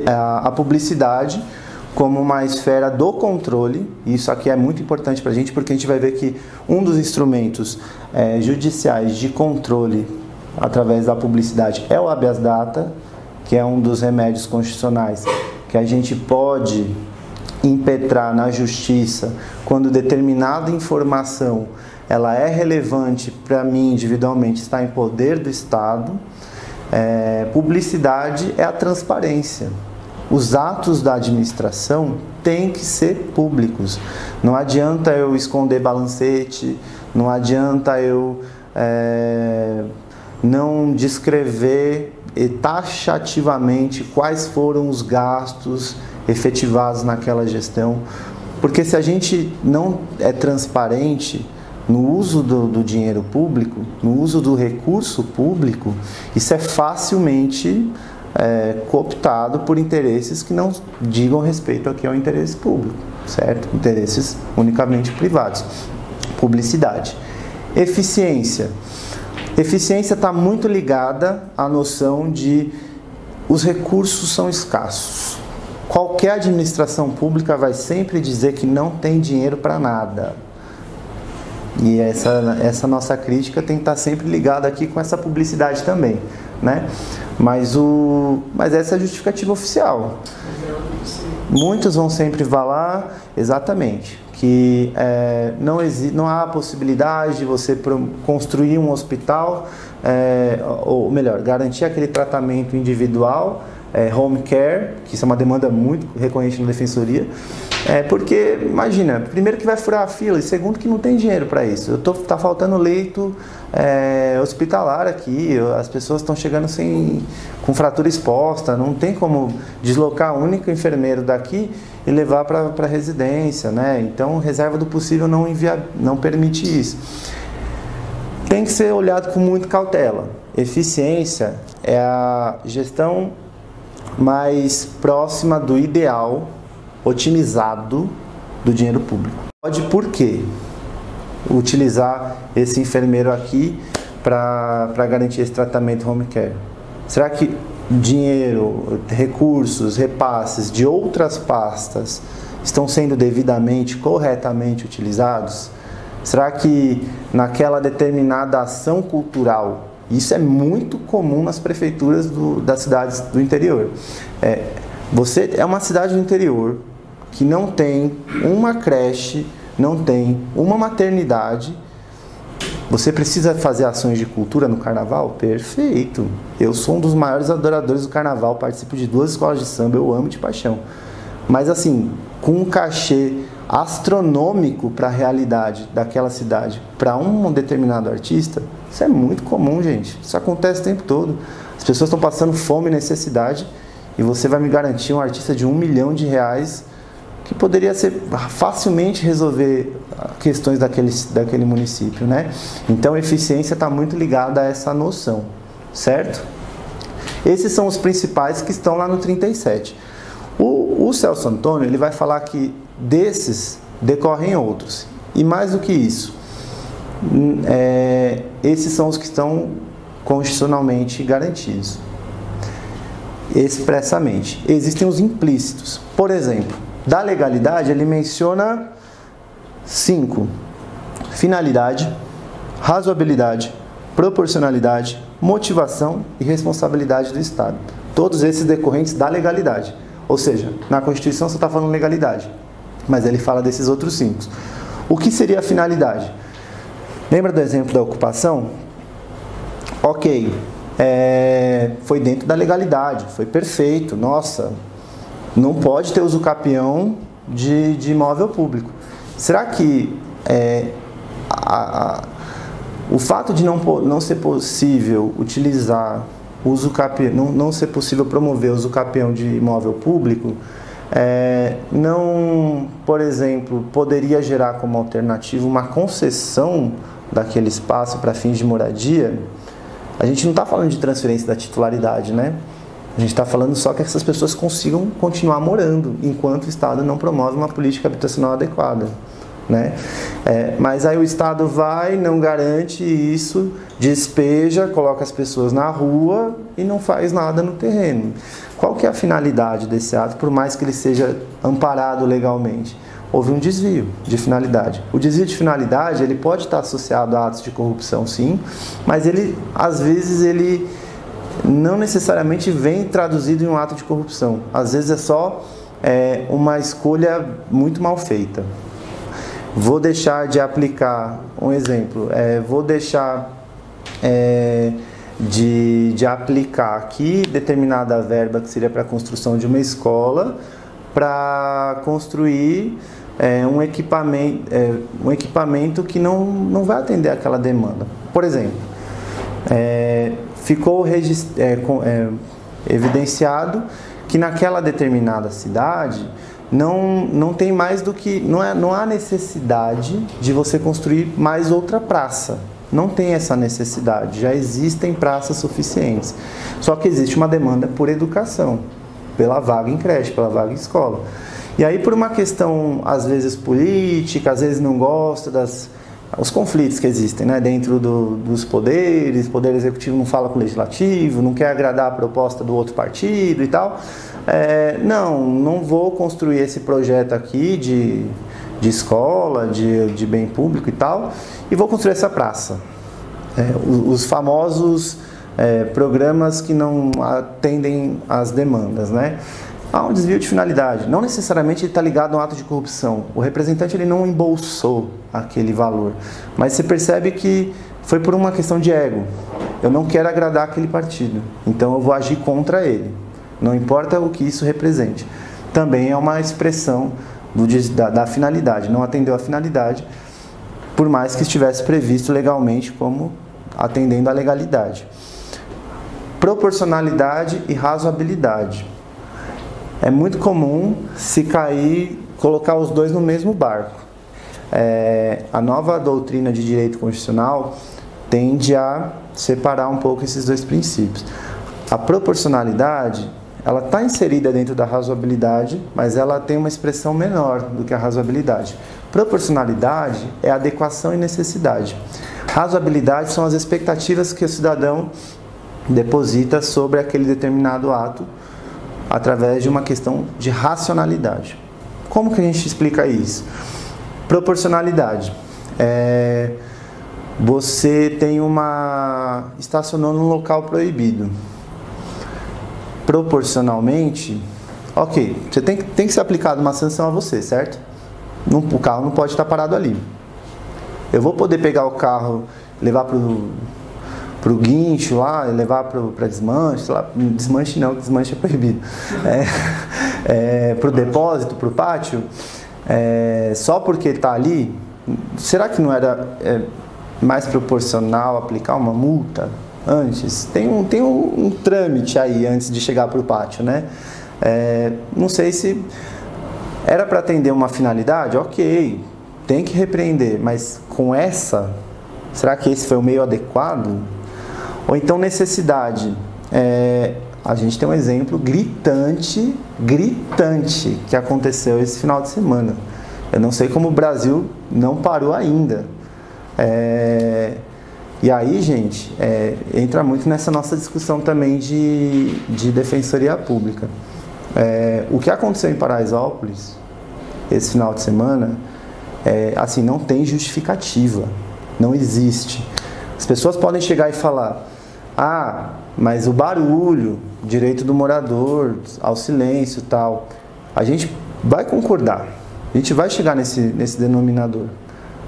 A publicidade como uma esfera do controle, isso aqui é muito importante para a gente, porque a gente vai ver que um dos instrumentos judiciais de controle através da publicidade é o habeas data, que é um dos remédios constitucionais que a gente pode impetrar na justiça quando determinada informação ela é relevante para mim individualmente, está em poder do Estado. Publicidade é a transparência. Os atos da administração têm que ser públicos. Não adianta eu esconder balancete, não adianta eu não descrever taxativamente quais foram os gastos efetivados naquela gestão. Porque se a gente não é transparente no uso do dinheiro público, no uso do recurso público, isso é facilmente cooptado por interesses que não digam respeito aqui ao interesse público, certo? Interesses unicamente privados. Publicidade. Eficiência. Eficiência está muito ligada à noção de os recursos são escassos. Qualquer administração pública vai sempre dizer que não tem dinheiro para nada. E essa nossa crítica tem que estar sempre ligada aqui com essa publicidade também, né? Mas essa é a justificativa oficial. Muitos vão sempre falar exatamente que que não há possibilidade de você construir um hospital, ou melhor, garantir aquele tratamento individual, home care, que isso é uma demanda muito recorrente na defensoria, porque, imagina, primeiro que vai furar a fila e segundo que não tem dinheiro para isso. Tá faltando leito hospitalar aqui, as pessoas estão chegando com fratura exposta, não tem como deslocar o único enfermeiro daqui e levar para a residência, né? Então, reserva do possível não permite isso. Tem que ser olhado com muita cautela. Eficiência é a gestão mais próxima do ideal, otimizado do dinheiro público. Pode, por quê? Utilizar esse enfermeiro aqui para garantir esse tratamento home care. Será que dinheiro, recursos, repasses de outras pastas estão sendo devidamente, corretamente utilizados? Será que naquela determinada ação cultural, isso é muito comum nas prefeituras das cidades do interior. Você é uma cidade do interior que não tem uma creche, não tem uma maternidade. Você precisa fazer ações de cultura no carnaval? Perfeito! Eu sou um dos maiores adoradores do carnaval, participo de 2 escolas de samba, eu amo de paixão. Mas assim, com um cachê astronômico para a realidade daquela cidade, para um determinado artista, isso é muito comum, gente. Isso acontece o tempo todo. As pessoas estão passando fome e necessidade e você vai me garantir um artista de R$1 milhão que poderia ser facilmente resolver questões daquele município, né? Então, a eficiência está muito ligada a essa noção, certo? Esses são os principais que estão lá no 37. O Celso Antônio, ele vai falar que desses decorrem outros. E mais do que isso, esses são os que estão constitucionalmente garantidos, expressamente. Existem os implícitos. Por exemplo, da legalidade, ele menciona 5: finalidade, razoabilidade, proporcionalidade, motivação e responsabilidade do Estado. Todos esses decorrentes da legalidade. Ou seja, na Constituição você está falando legalidade, mas ele fala desses outros 5. O que seria a finalidade? Lembra do exemplo da ocupação? Ok, foi dentro da legalidade, foi perfeito, nossa, não pode ter uso capião de imóvel público. Será que o fato de não ser possível utilizar uso capião, não ser possível promover uso capião de imóvel público, não, por exemplo, poderia gerar como alternativa uma concessão daquele espaço para fins de moradia? A gente não está falando de transferência da titularidade, né? A gente está falando só que essas pessoas consigam continuar morando, enquanto o Estado não promove uma política habitacional adequada, né? Mas aí o Estado vai, não garante isso, despeja, coloca as pessoas na rua e não faz nada no terreno. Qual que é a finalidade desse ato, por mais que ele seja amparado legalmente? Houve um desvio de finalidade. O desvio de finalidade, ele pode estar associado a atos de corrupção, sim, mas às vezes ele não necessariamente vem traduzido em um ato de corrupção. Às vezes é só uma escolha muito mal feita. Vou deixar de aplicar, um exemplo, vou deixar de aplicar aqui determinada verba que seria para a construção de uma escola para construir um equipamento que não vai atender aquela demanda. Por exemplo, ficou evidenciado que naquela determinada cidade não tem mais do que... Não há necessidade de você construir mais outra praça. Não tem essa necessidade. Já existem praças suficientes. Só que existe uma demanda por educação, pela vaga em creche, pela vaga em escola. E aí, por uma questão, às vezes, política, às vezes não gosta os conflitos que existem, né, dentro dos poderes, o poder executivo não fala com o legislativo, não quer agradar a proposta do outro partido e tal. Não vou construir esse projeto aqui de escola, de bem público e tal, e vou construir essa praça. Os famosos programas que não atendem às demandas, né? Há um desvio de finalidade. Não necessariamente ele está ligado a um ato de corrupção. O representante ele não embolsou aquele valor. Mas você percebe que foi por uma questão de ego. Eu não quero agradar aquele partido. Então eu vou agir contra ele. Não importa o que isso represente. Também é uma expressão da finalidade. Não atendeu a finalidade, por mais que estivesse previsto legalmente como atendendo à legalidade. Proporcionalidade e razoabilidade. É muito comum se colocar os dois no mesmo barco. A nova doutrina de direito constitucional tende a separar um pouco esses dois princípios. A proporcionalidade, ela está inserida dentro da razoabilidade, mas ela tem uma expressão menor do que a razoabilidade. Proporcionalidade é adequação e necessidade. Razoabilidade são as expectativas que o cidadão deposita sobre aquele determinado ato através de uma questão de racionalidade. Como que a gente explica isso? Proporcionalidade. Você estacionou num local proibido. Proporcionalmente, ok, você tem que ser aplicada uma sanção a você, certo? O carro não pode estar parado ali. Eu vou poder pegar o carro, levar para o guincho lá, levar para desmanche, lá, desmanche não, desmanche é proibido, para o depósito, para o pátio, só porque está ali. Será que não era mais proporcional aplicar uma multa antes? Tem um trâmite aí antes de chegar para o pátio, né? Não sei se era para atender uma finalidade, ok, tem que repreender, mas com será que esse foi o meio adequado? Ou então necessidade. A gente tem um exemplo gritante que aconteceu esse final de semana. Eu não sei como o Brasil não parou ainda. E aí, gente, entra muito nessa nossa discussão também de defensoria pública. O que aconteceu em Paraisópolis esse final de semana, assim, não tem justificativa, não existe. As pessoas podem chegar e falar: mas o barulho, direito do morador ao silêncio e tal. A gente vai concordar, a gente vai chegar nesse denominador.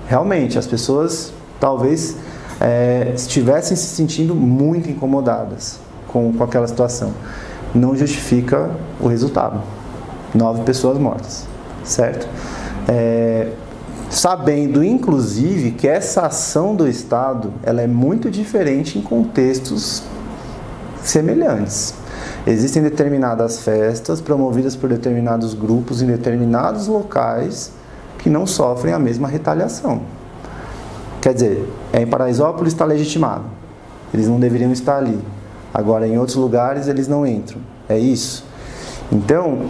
Realmente, as pessoas talvez estivessem se sentindo muito incomodadas com aquela situação. Não justifica o resultado. 9 pessoas mortas, certo? Sabendo, inclusive, que essa ação do Estado ela é muito diferente em contextos semelhantes. Existem determinadas festas promovidas por determinados grupos em determinados locais que não sofrem a mesma retaliação. Quer dizer, em Paraisópolis está legitimado. Eles não deveriam estar ali. Agora, em outros lugares, eles não entram. É isso? Então,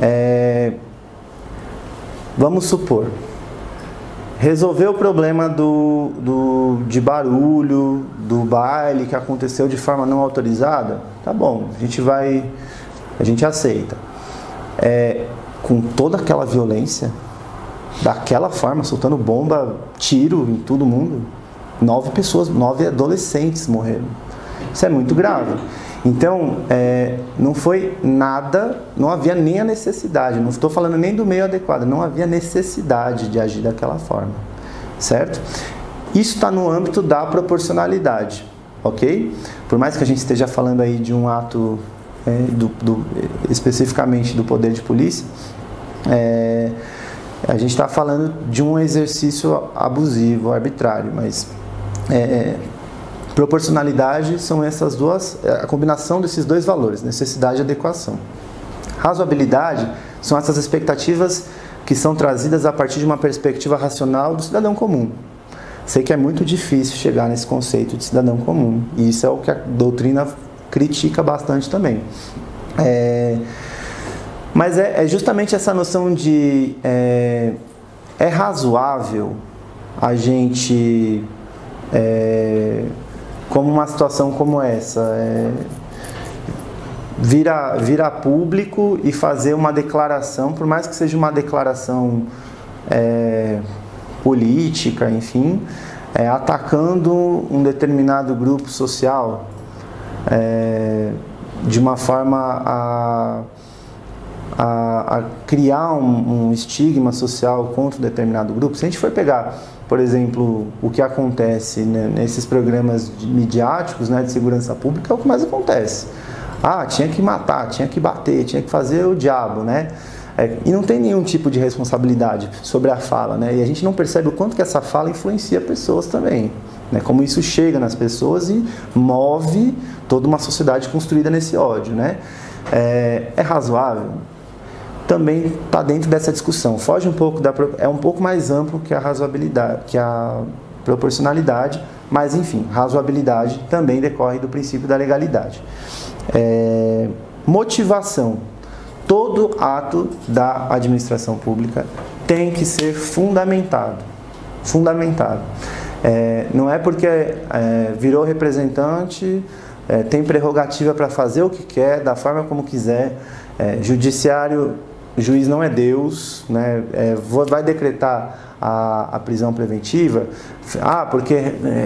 vamos supor, resolver o problema de barulho, do baile que aconteceu de forma não autorizada, tá bom, a gente aceita. Com toda aquela violência, daquela forma, soltando bomba, tiro em todo mundo, 9 pessoas, 9 adolescentes morreram. Isso é muito grave. Então, não foi nada, não havia nem a necessidade, não estou falando nem do meio adequado, não havia necessidade de agir daquela forma, certo? Isso está no âmbito da proporcionalidade, ok? Por mais que a gente esteja falando aí de um ato, especificamente do poder de polícia, a gente está falando de um exercício abusivo, arbitrário, mas proporcionalidade são essas duas, a combinação desses dois valores, necessidade e adequação. Razoabilidade são essas expectativas que são trazidas a partir de uma perspectiva racional do cidadão comum. Sei que é muito difícil chegar nesse conceito de cidadão comum, e isso é o que a doutrina critica bastante também. Mas é justamente essa noção de é razoável a gente, como uma situação como essa, vir a público e fazer uma declaração, por mais que seja uma declaração política, enfim, atacando um determinado grupo social, de uma forma a criar um estigma social contra um determinado grupo. Se a gente for pegar, por exemplo, o que acontece, né, nesses programas midiáticos, né, de segurança pública, é o que mais acontece. Tinha que matar, tinha que bater, tinha que fazer o diabo, né? E não tem nenhum tipo de responsabilidade sobre a fala, né? E a gente não percebe o quanto que essa fala influencia pessoas também, né? Como isso chega nas pessoas e move toda uma sociedade construída nesse ódio, né? É razoável? Também está dentro dessa discussão. Foge um pouco é um pouco mais amplo que a razoabilidade, que a proporcionalidade, mas enfim, razoabilidade também decorre do princípio da legalidade. Motivação. Todo ato da administração pública tem que ser fundamentado. Não é porque virou representante, tem prerrogativa para fazer o que quer, da forma como quiser. Judiciário, juiz não é Deus, né? Vai decretar a prisão preventiva, porque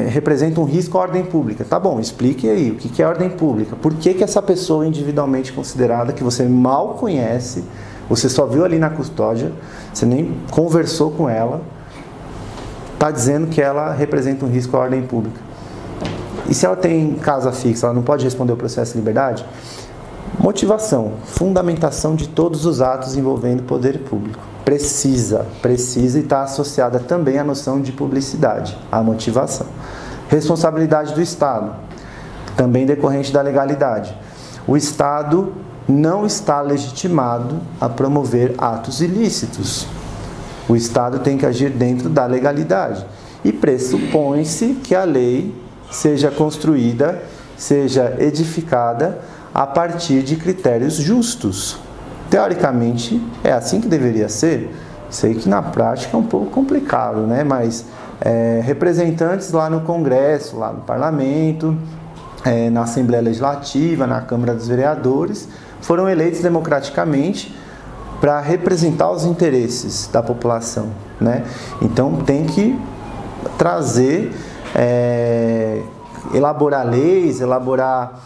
representa um risco à ordem pública. Tá bom, explique aí o que é ordem pública. Por que essa pessoa individualmente considerada, que você mal conhece, você só viu ali na custódia, você nem conversou com ela, está dizendo que ela representa um risco à ordem pública? E se ela tem casa fixa, ela não pode responder o processo de liberdade? Motivação, fundamentação de todos os atos envolvendo o poder público. Precisa e está associada também à noção de publicidade, à motivação. Responsabilidade do Estado, também decorrente da legalidade. O Estado não está legitimado a promover atos ilícitos. O Estado tem que agir dentro da legalidade. E pressupõe-se que a lei seja construída, seja edificada a partir de critérios justos. Teoricamente, é assim que deveria ser. Sei que na prática é um pouco complicado, né? Mas representantes lá no Congresso, lá no Parlamento, na Assembleia Legislativa, na Câmara dos Vereadores, foram eleitos democraticamente para representar os interesses da população, né? Então tem que trazer, elaborar leis, elaborar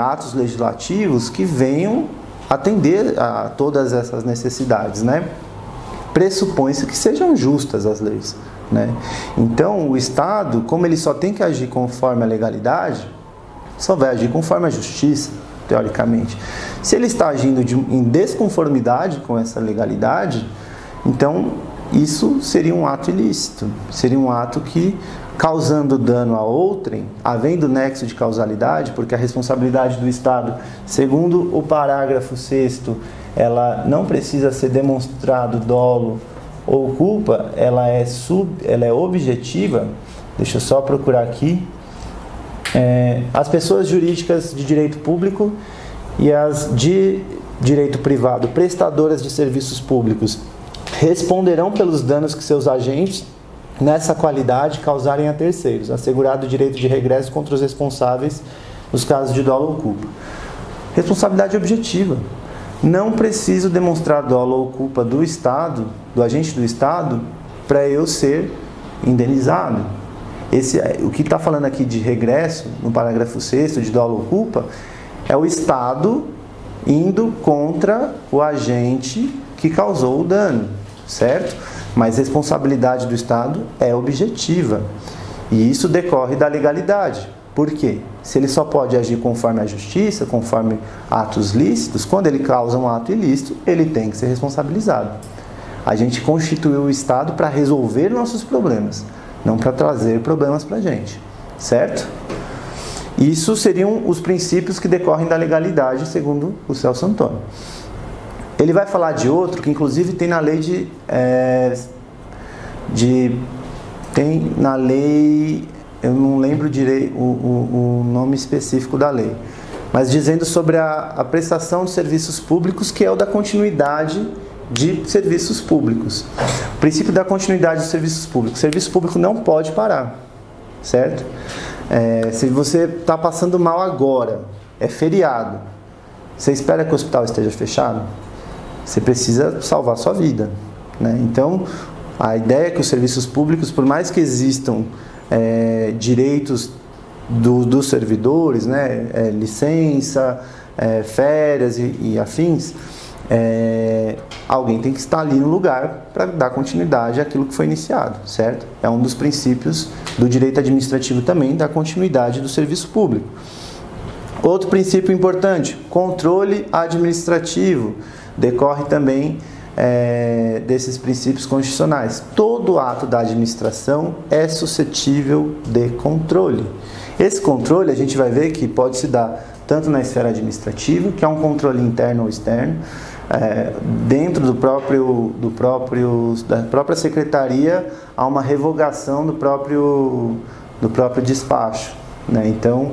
atos legislativos que venham atender a todas essas necessidades, né? Pressupõe-se que sejam justas as leis, né? Então o Estado, como ele só tem que agir conforme a legalidade, só vai agir conforme a justiça, teoricamente. Se ele está agindo em desconformidade com essa legalidade, então isso seria um ato ilícito, seria um ato que, causando dano a outrem, havendo nexo de causalidade, porque a responsabilidade do Estado, segundo o parágrafo 6º, ela não precisa ser demonstrado dolo ou culpa, ela é objetiva. Deixa eu só procurar aqui. As pessoas jurídicas de direito público e as de direito privado, prestadoras de serviços públicos, responderão pelos danos que seus agentes, nessa qualidade, causarem a terceiros, assegurado o direito de regresso contra os responsáveis nos casos de dolo ou culpa. Responsabilidade objetiva. Não preciso demonstrar dolo ou culpa do Estado, do agente do Estado, para eu ser indenizado. O que está falando aqui de regresso, no parágrafo 6º, de dolo ou culpa, é o Estado indo contra o agente que causou o dano, certo? Mas responsabilidade do Estado é objetiva. E isso decorre da legalidade. Por quê? Se ele só pode agir conforme a justiça, conforme atos lícitos, quando ele causa um ato ilícito, ele tem que ser responsabilizado. A gente constituiu o Estado para resolver nossos problemas, não para trazer problemas para a gente, certo? Isso seriam os princípios que decorrem da legalidade, segundo o Celso Antônio. Ele vai falar de outro que, inclusive, tem na lei tem na lei, eu não lembro direito o nome específico da lei, mas dizendo sobre a prestação de serviços públicos, que é o da continuidade de serviços públicos. O princípio da continuidade de serviços públicos. O serviço público não pode parar, certo? Se você está passando mal agora, é feriado, você espera que o hospital esteja fechado? Você precisa salvar a sua vida, né? Então, a ideia é que os serviços públicos, por mais que existam direitos dos servidores, né, licença, férias e afins, alguém tem que estar ali no lugar para dar continuidade àquilo que foi iniciado, certo? É um dos princípios do direito administrativo também, da continuidade do serviço público. Outro princípio importante, controle administrativo, decorre também desses princípios constitucionais. Todo ato da administração é suscetível de controle. Esse controle a gente vai ver que pode se dar tanto na esfera administrativa, que é um controle interno ou externo, dentro da própria secretaria, há uma revogação do próprio despacho, né? Então,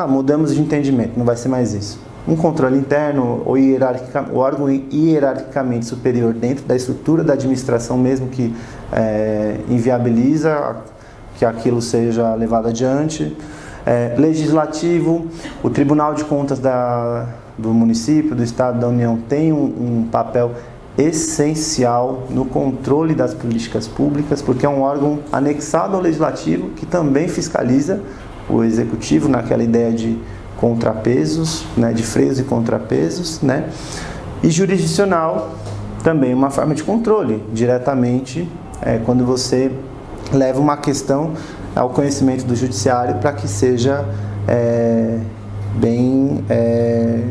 mudamos de entendimento, não vai ser mais isso. Um controle interno ou o órgão hierarquicamente superior dentro da estrutura da administração mesmo que inviabiliza que aquilo seja levado adiante. Legislativo, o Tribunal de Contas do município, do Estado, da União tem um papel essencial no controle das políticas públicas, porque é um órgão anexado ao Legislativo que também fiscaliza o Executivo naquela ideia de contrapesos, né, de freios e contrapesos, né? E jurisdicional, também uma forma de controle, diretamente, quando você leva uma questão ao conhecimento do judiciário para que seja bem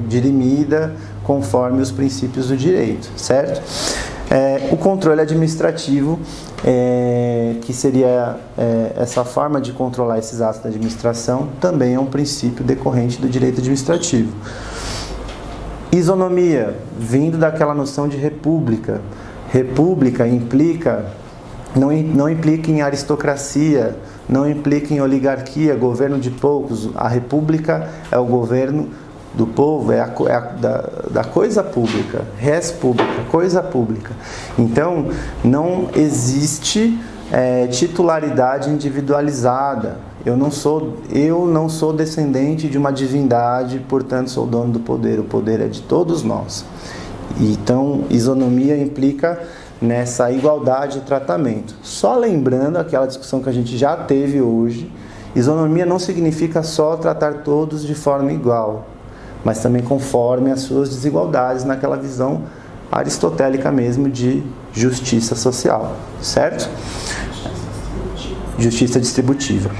dirimida conforme os princípios do direito, certo? O controle administrativo, que seria essa forma de controlar esses atos da administração, também é um princípio decorrente do direito administrativo. Isonomia, vindo daquela noção de república. República implica, não implica em aristocracia, não implica em oligarquia, governo de poucos. A república é o governo do povo, da coisa pública, res pública, coisa pública. Então, não existe titularidade individualizada. Eu não sou descendente de uma divindade, portanto sou dono do poder. O poder é de todos nós. Então, isonomia implica nessa igualdade de tratamento. Só lembrando aquela discussão que a gente já teve hoje, isonomia não significa só tratar todos de forma igual, mas também conforme as suas desigualdades naquela visão aristotélica mesmo de justiça social, certo? Justiça distributiva.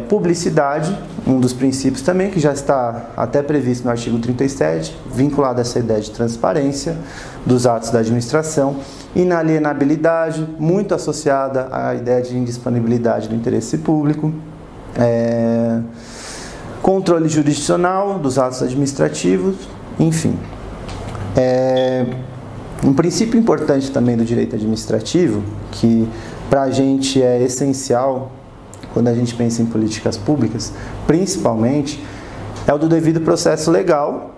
Publicidade, um dos princípios também que já está até previsto no artigo 37, vinculado a essa ideia de transparência dos atos da administração. Inalienabilidade, muito associada à ideia de indisponibilidade do interesse público. Controle jurisdicional dos atos administrativos, enfim. Um princípio importante também do direito administrativo, que para a gente é essencial quando a gente pensa em políticas públicas, principalmente, é o do devido processo legal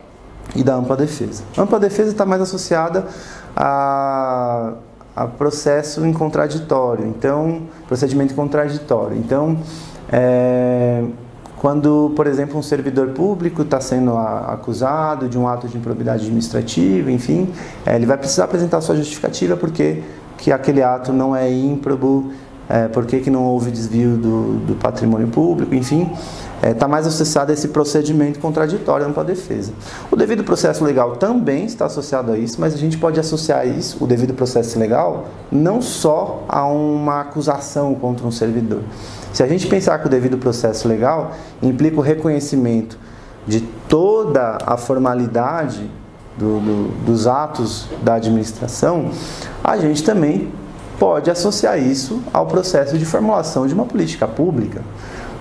e da ampla defesa. A ampla defesa está mais associada a processo em contraditório, então, procedimento contraditório. Então, quando, por exemplo, um servidor público está sendo acusado de um ato de improbidade administrativa, enfim, ele vai precisar apresentar sua justificativa porque que aquele ato não é ímprobo, por que não houve desvio do patrimônio público, enfim, está mais associado a esse procedimento contraditório ampla defesa. O devido processo legal também está associado a isso, mas a gente pode associar isso, o devido processo legal, não só a uma acusação contra um servidor. Se a gente pensar que o devido processo legal implica o reconhecimento de toda a formalidade dos atos da administração, a gente também pode associar isso ao processo de formulação de uma política pública.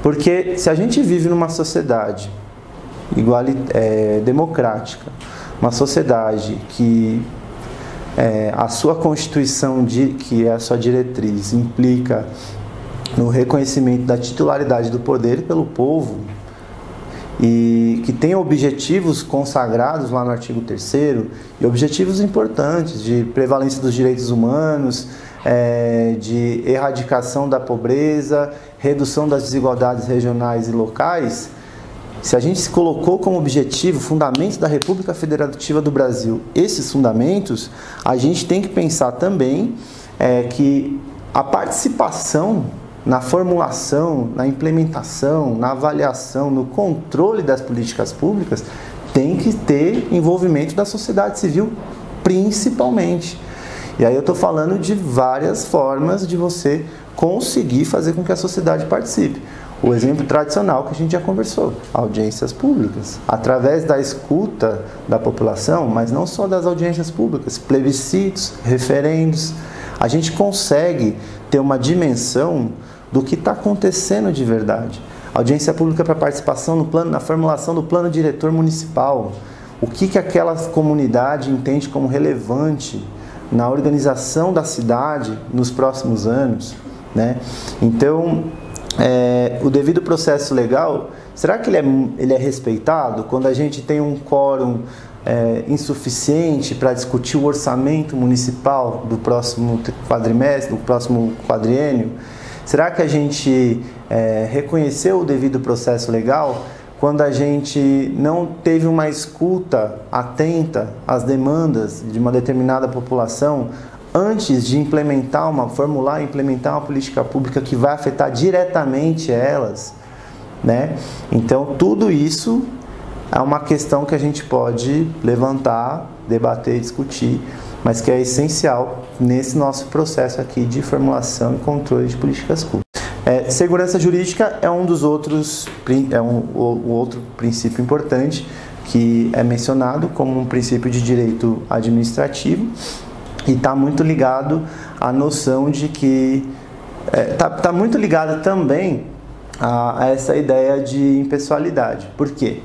Porque se a gente vive numa sociedade democrática, uma sociedade que a sua Constituição, que é a sua diretriz, implica no reconhecimento da titularidade do poder pelo povo, e que tem objetivos consagrados lá no artigo 3º, e objetivos importantes de prevalência dos direitos humanos, de erradicação da pobreza, redução das desigualdades regionais e locais. Se a gente se colocou como objetivo fundamentos da República Federativa do Brasil, esses fundamentos, a gente tem que pensar também que a participação na formulação, na implementação, na avaliação, no controle das políticas públicas tem que ter envolvimento da sociedade civil, principalmente. E aí eu estou falando de várias formas de você conseguir fazer com que a sociedade participe. O exemplo tradicional que a gente já conversou, audiências públicas. Através da escuta da população, mas não só das audiências públicas, plebiscitos, referendos, a gente consegue ter uma dimensão do que está acontecendo de verdade. Audiência pública para participação no plano, na formulação do plano diretor municipal. O que aquela comunidade entende como relevante na organização da cidade nos próximos anos, né? Então, o devido processo legal, será que ele é respeitado quando a gente tem um quórum insuficiente para discutir o orçamento municipal do próximo quadrimestre, do próximo quadriênio? Será que a gente reconheceu o devido processo legal quando a gente não teve uma escuta atenta às demandas de uma determinada população antes de formular e implementar uma política pública que vai afetar diretamente elas, né? Então, tudo isso é uma questão que a gente pode levantar, debater, discutir, mas que é essencial nesse nosso processo aqui de formulação e controle de políticas públicas. Segurança jurídica é um dos outros, o outro princípio importante que é mencionado como um princípio de direito administrativo e está muito ligado à noção de que está muito ligado também a essa ideia de impessoalidade. Por quê?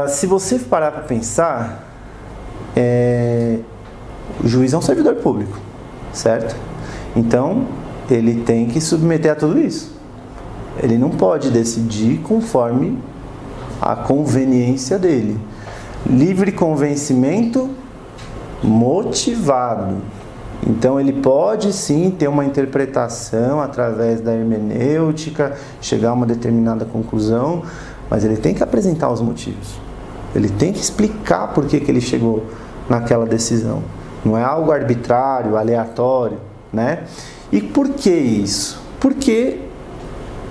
Se você parar para pensar, o juiz é um servidor público, certo? Então, ele tem que submeter a tudo isso. Ele não pode decidir conforme a conveniência dele. Livre convencimento motivado. Então, ele pode sim ter uma interpretação através da hermenêutica, chegar a uma determinada conclusão, mas ele tem que apresentar os motivos. Ele tem que explicar por que ele chegou naquela decisão. Não é algo arbitrário, aleatório, né? E por que isso? Porque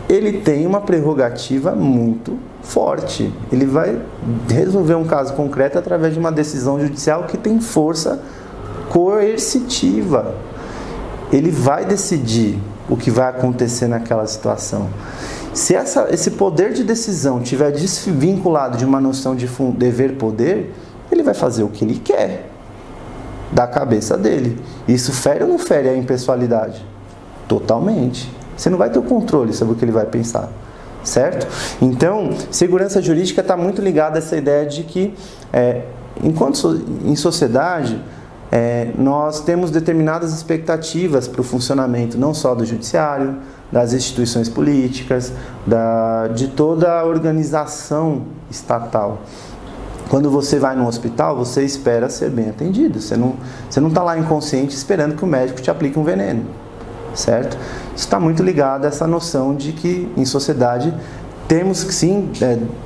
ele tem uma prerrogativa muito forte. Ele vai resolver um caso concreto através de uma decisão judicial que tem força coercitiva. Ele vai decidir o que vai acontecer naquela situação. Se esse poder de decisão estiver desvinculado de uma noção de dever-poder, ele vai fazer o que ele quer da cabeça dele. Isso fere ou não fere a impessoalidade? Totalmente. Você não vai ter o controle sobre o que ele vai pensar, certo? Então, segurança jurídica está muito ligada a essa ideia de que, enquanto em sociedade, nós temos determinadas expectativas para o funcionamento não só do judiciário, das instituições políticas, de toda a organização estatal. Quando você vai no hospital, você espera ser bem atendido. Você não está lá inconsciente esperando que o médico te aplique um veneno, certo? Isso está muito ligado a essa noção de que, em sociedade, temos que sim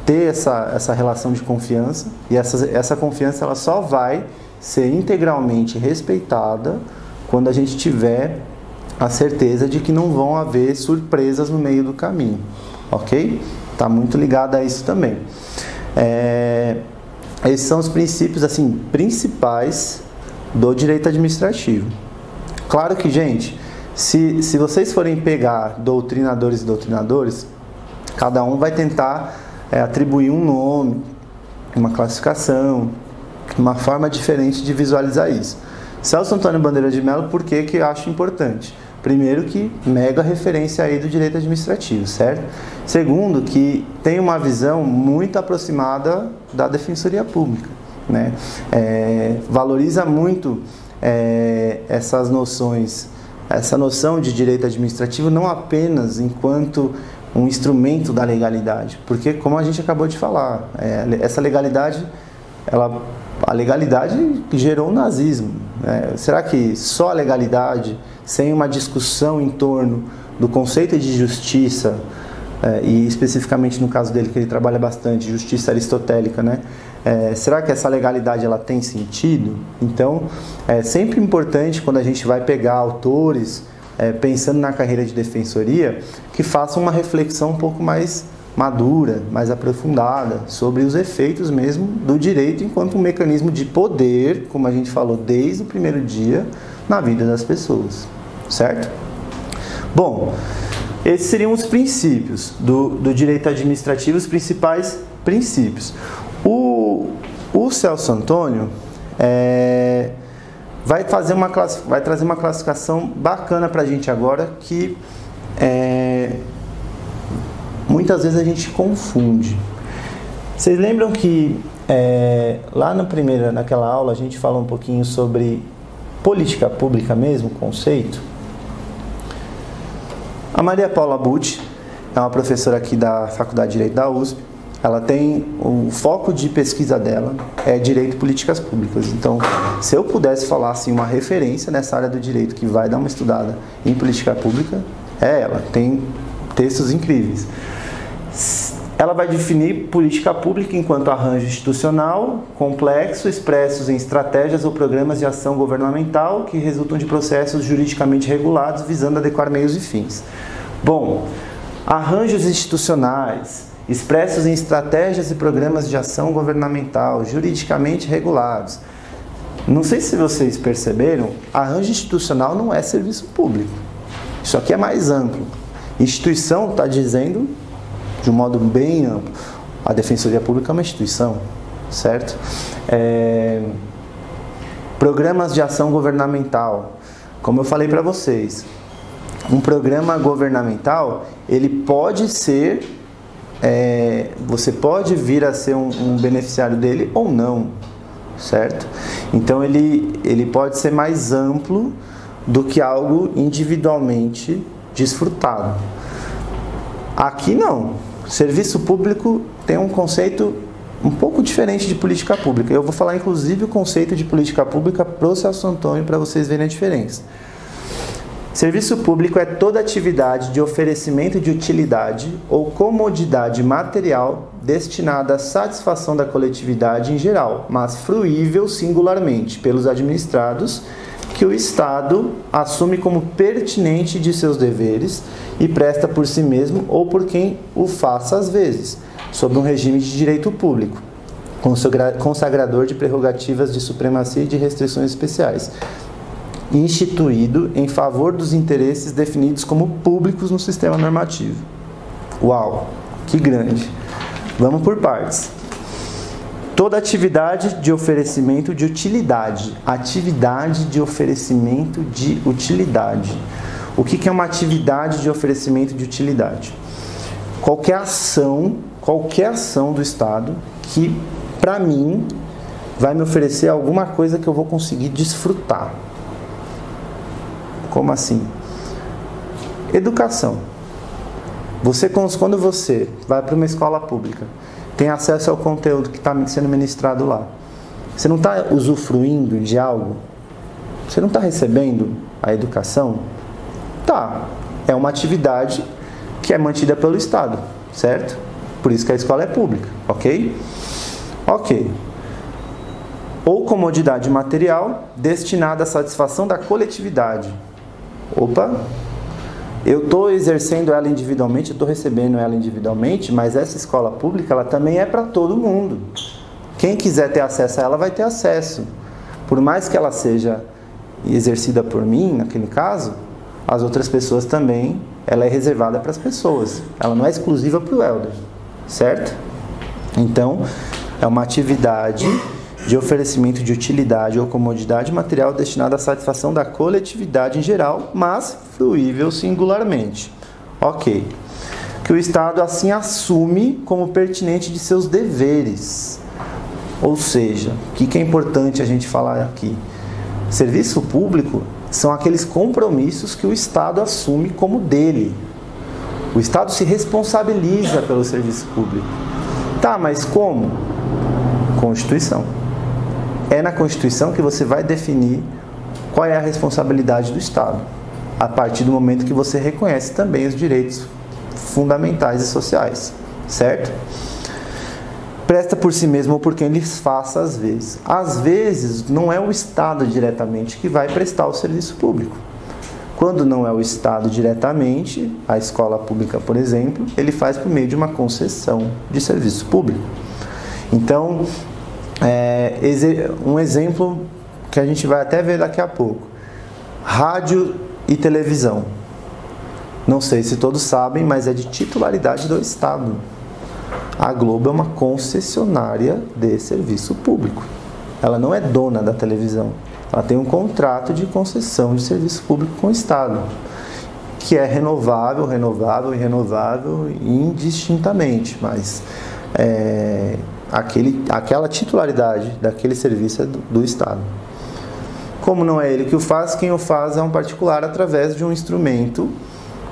ter essa relação de confiança, e essa confiança ela só vai ser integralmente respeitada quando a gente tiver a certeza de que não vão haver surpresas no meio do caminho, ok? Está muito ligado a isso também. Esses são os princípios assim, principais do direito administrativo. Claro que, gente, se vocês forem pegar doutrinadores e doutrinadores, cada um vai tentar atribuir um nome, uma classificação, uma forma diferente de visualizar isso. Celso Antônio Bandeira de Mello, por que eu acho importante? Primeiro, que mega referência aí do direito administrativo, certo? Segundo, que tem uma visão muito aproximada da Defensoria Pública, né? Valoriza muito essas noções, essa noção de direito administrativo não apenas enquanto um instrumento da legalidade, porque, como a gente acabou de falar, essa legalidade, a legalidade gerou o nazismo. Será que só a legalidade, sem uma discussão em torno do conceito de justiça, e especificamente no caso dele que ele trabalha bastante, justiça aristotélica, né? Será que essa legalidade ela tem sentido? Então, é sempre importante quando a gente vai pegar autores, pensando na carreira de defensoria, que façam uma reflexão um pouco mais madura, mais aprofundada sobre os efeitos mesmo do direito enquanto um mecanismo de poder, como a gente falou desde o primeiro dia, na vida das pessoas, certo? Bom, esses seriam os princípios do direito administrativo, os principais princípios. O Celso Antônio vai trazer uma classificação bacana para a gente agora, que muitas vezes a gente confunde. Vocês lembram que lá naquela aula a gente falou um pouquinho sobre política pública mesmo, conceito? A Maria Paula Butti é uma professora aqui da Faculdade de Direito da USP. Ela tem, o foco de pesquisa dela é Direito e Políticas Públicas. Então, se eu pudesse falar assim, uma referência nessa área do direito que vai dar uma estudada em política pública, é ela. Tem textos incríveis. Ela vai definir política pública enquanto arranjo institucional, complexo, expressos em estratégias ou programas de ação governamental que resultam de processos juridicamente regulados visando adequar meios e fins. Bom, arranjos institucionais, expressos em estratégias e programas de ação governamental juridicamente regulados. Não sei se vocês perceberam, arranjo institucional não é serviço público. Isso aqui é mais amplo. Instituição está dizendo de um modo bem amplo. A Defensoria Pública é uma instituição, certo? Programas de ação governamental. Como eu falei para vocês, um programa governamental, ele pode ser, você pode vir a ser um beneficiário dele ou não, certo? Então ele pode ser mais amplo do que algo individualmente desfrutado. Aqui não. Serviço público tem um conceito um pouco diferente de política pública. Eu vou falar inclusive o conceito de política pública para o Celso Antônio para vocês verem a diferença. Serviço público é toda atividade de oferecimento de utilidade ou comodidade material destinada à satisfação da coletividade em geral, mas fruível singularmente pelos administrados, que o Estado assume como pertinente de seus deveres e presta por si mesmo ou por quem o faça às vezes, sob um regime de direito público, consagrador de prerrogativas de supremacia e de restrições especiais, instituído em favor dos interesses definidos como públicos no sistema normativo. Uau, que grande! Vamos por partes. Toda atividade de oferecimento de utilidade. Atividade de oferecimento de utilidade. O que é uma atividade de oferecimento de utilidade? Qualquer ação do Estado que, para mim, vai me oferecer alguma coisa que eu vou conseguir desfrutar. Como assim? Educação. Quando você vai para uma escola pública, tem acesso ao conteúdo que está sendo ministrado lá. Você não está usufruindo de algo? Você não está recebendo a educação? Tá. É uma atividade que é mantida pelo Estado, certo? Por isso que a escola é pública, ok? Ok. Ou comodidade material destinada à satisfação da coletividade. Opa! Eu estou exercendo ela individualmente, eu estou recebendo ela individualmente, mas essa escola pública, ela também é para todo mundo. Quem quiser ter acesso a ela vai ter acesso. Por mais que ela seja exercida por mim, naquele caso, as outras pessoas também, ela é reservada para as pessoas. Ela não é exclusiva para o Helder, certo? Então, é uma atividade de oferecimento de utilidade ou comodidade material destinada à satisfação da coletividade em geral, mas fruível singularmente. Ok. Que o Estado assim assume como pertinente de seus deveres. Ou seja, o que é importante a gente falar aqui? Serviço público são aqueles compromissos que o Estado assume como dele. O Estado se responsabiliza pelo serviço público. Tá, mas como? Constituição. É na Constituição que você vai definir qual é a responsabilidade do Estado, a partir do momento que você reconhece também os direitos fundamentais e sociais, certo? Presta por si mesmo ou por quem lhes faça às vezes. Às vezes, não é o Estado diretamente que vai prestar o serviço público. Quando não é o Estado diretamente, a escola pública, por exemplo, ele faz por meio de uma concessão de serviço público. Então, um exemplo que a gente vai até ver daqui a pouco. Rádio e televisão. Não sei se todos sabem, mas é de titularidade do Estado. A Globo é uma concessionária de serviço público. Ela não é dona da televisão. Ela tem um contrato de concessão de serviço público com o Estado, que é renovável, renovável e renovável indistintamente, mas aquela titularidade daquele serviço é do Estado. Como não é ele que o faz, quem o faz é um particular através de um instrumento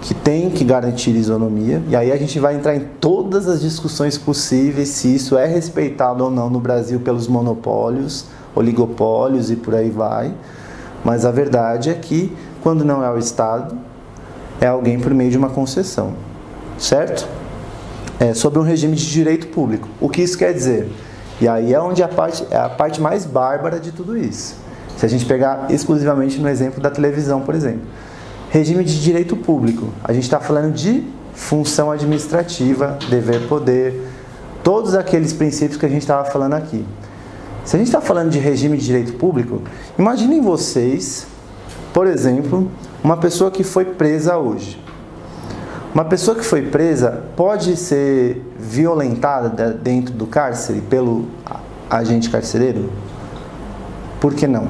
que tem que garantir isonomia, e aí a gente vai entrar em todas as discussões possíveis se isso é respeitado ou não no Brasil pelos monopólios, oligopólios e por aí vai, mas a verdade é que quando não é o Estado, é alguém por meio de uma concessão, certo? Sobre um regime de direito público. O que isso quer dizer? E aí é onde é a parte mais bárbara de tudo isso. Se a gente pegar exclusivamente no exemplo da televisão, por exemplo. Regime de direito público. A gente está falando de função administrativa, dever poder, todos aqueles princípios que a gente estava falando aqui. Se a gente está falando de regime de direito público, imaginem vocês, por exemplo, uma pessoa que foi presa hoje. Uma pessoa que foi presa pode ser violentada dentro do cárcere pelo agente carcereiro? Por que não?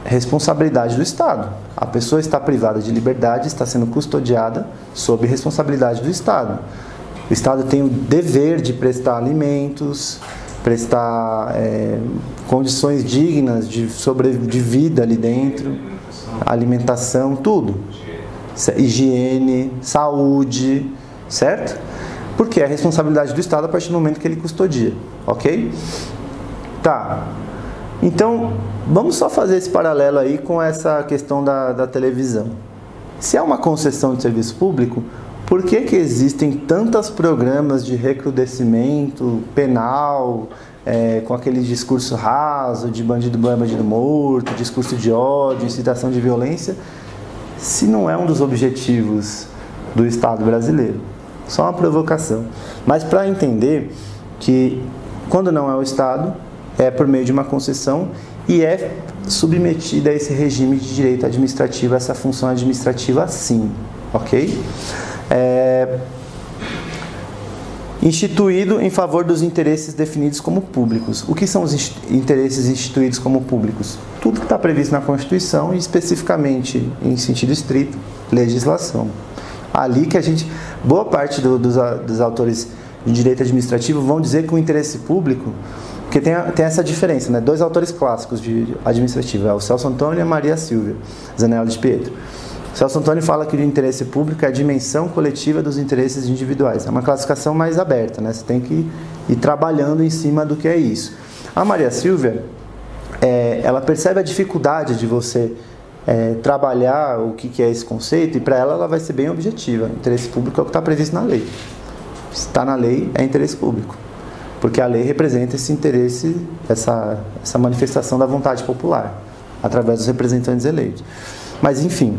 Responsabilidade do Estado. A pessoa está privada de liberdade, está sendo custodiada sob responsabilidade do Estado. O Estado tem o dever de prestar alimentos, prestar condições dignas de vida ali dentro, alimentação, tudo. Higiene, saúde, certo? Porque é a responsabilidade do Estado a partir do momento que ele custodia, ok? Tá. Então, vamos só fazer esse paralelo aí com essa questão da televisão. Se é uma concessão de serviço público, por que existem tantos programas de recrudescimento penal, com aquele discurso raso de bandido bom é bandido morto, discurso de ódio, incitação de violência, se não é um dos objetivos do Estado brasileiro? Só uma provocação. Mas para entender que quando não é o Estado, é por meio de uma concessão e é submetida a esse regime de direito administrativo, essa função administrativa sim, ok? Instituído em favor dos interesses definidos como públicos. O que são os interesses instituídos como públicos? Tudo que está previsto na Constituição e especificamente, em sentido estrito, legislação. Ali que boa parte dos autores de direito administrativo vão dizer que o interesse público, porque tem essa diferença, né? Dois autores clássicos de administrativo, o Celso Antônio e a Maria Silvia Zanella de Pietro. O Celso Antônio fala que o interesse público é a dimensão coletiva dos interesses individuais. É uma classificação mais aberta, né? Você tem que ir trabalhando em cima do que é isso. A Maria Silvia, ela percebe a dificuldade de você trabalhar o que é esse conceito, e para ela vai ser bem objetiva. O interesse público é o que está previsto na lei. Se está na lei, é interesse público. Porque a lei representa esse interesse, essa manifestação da vontade popular, através dos representantes eleitos. Mas, enfim,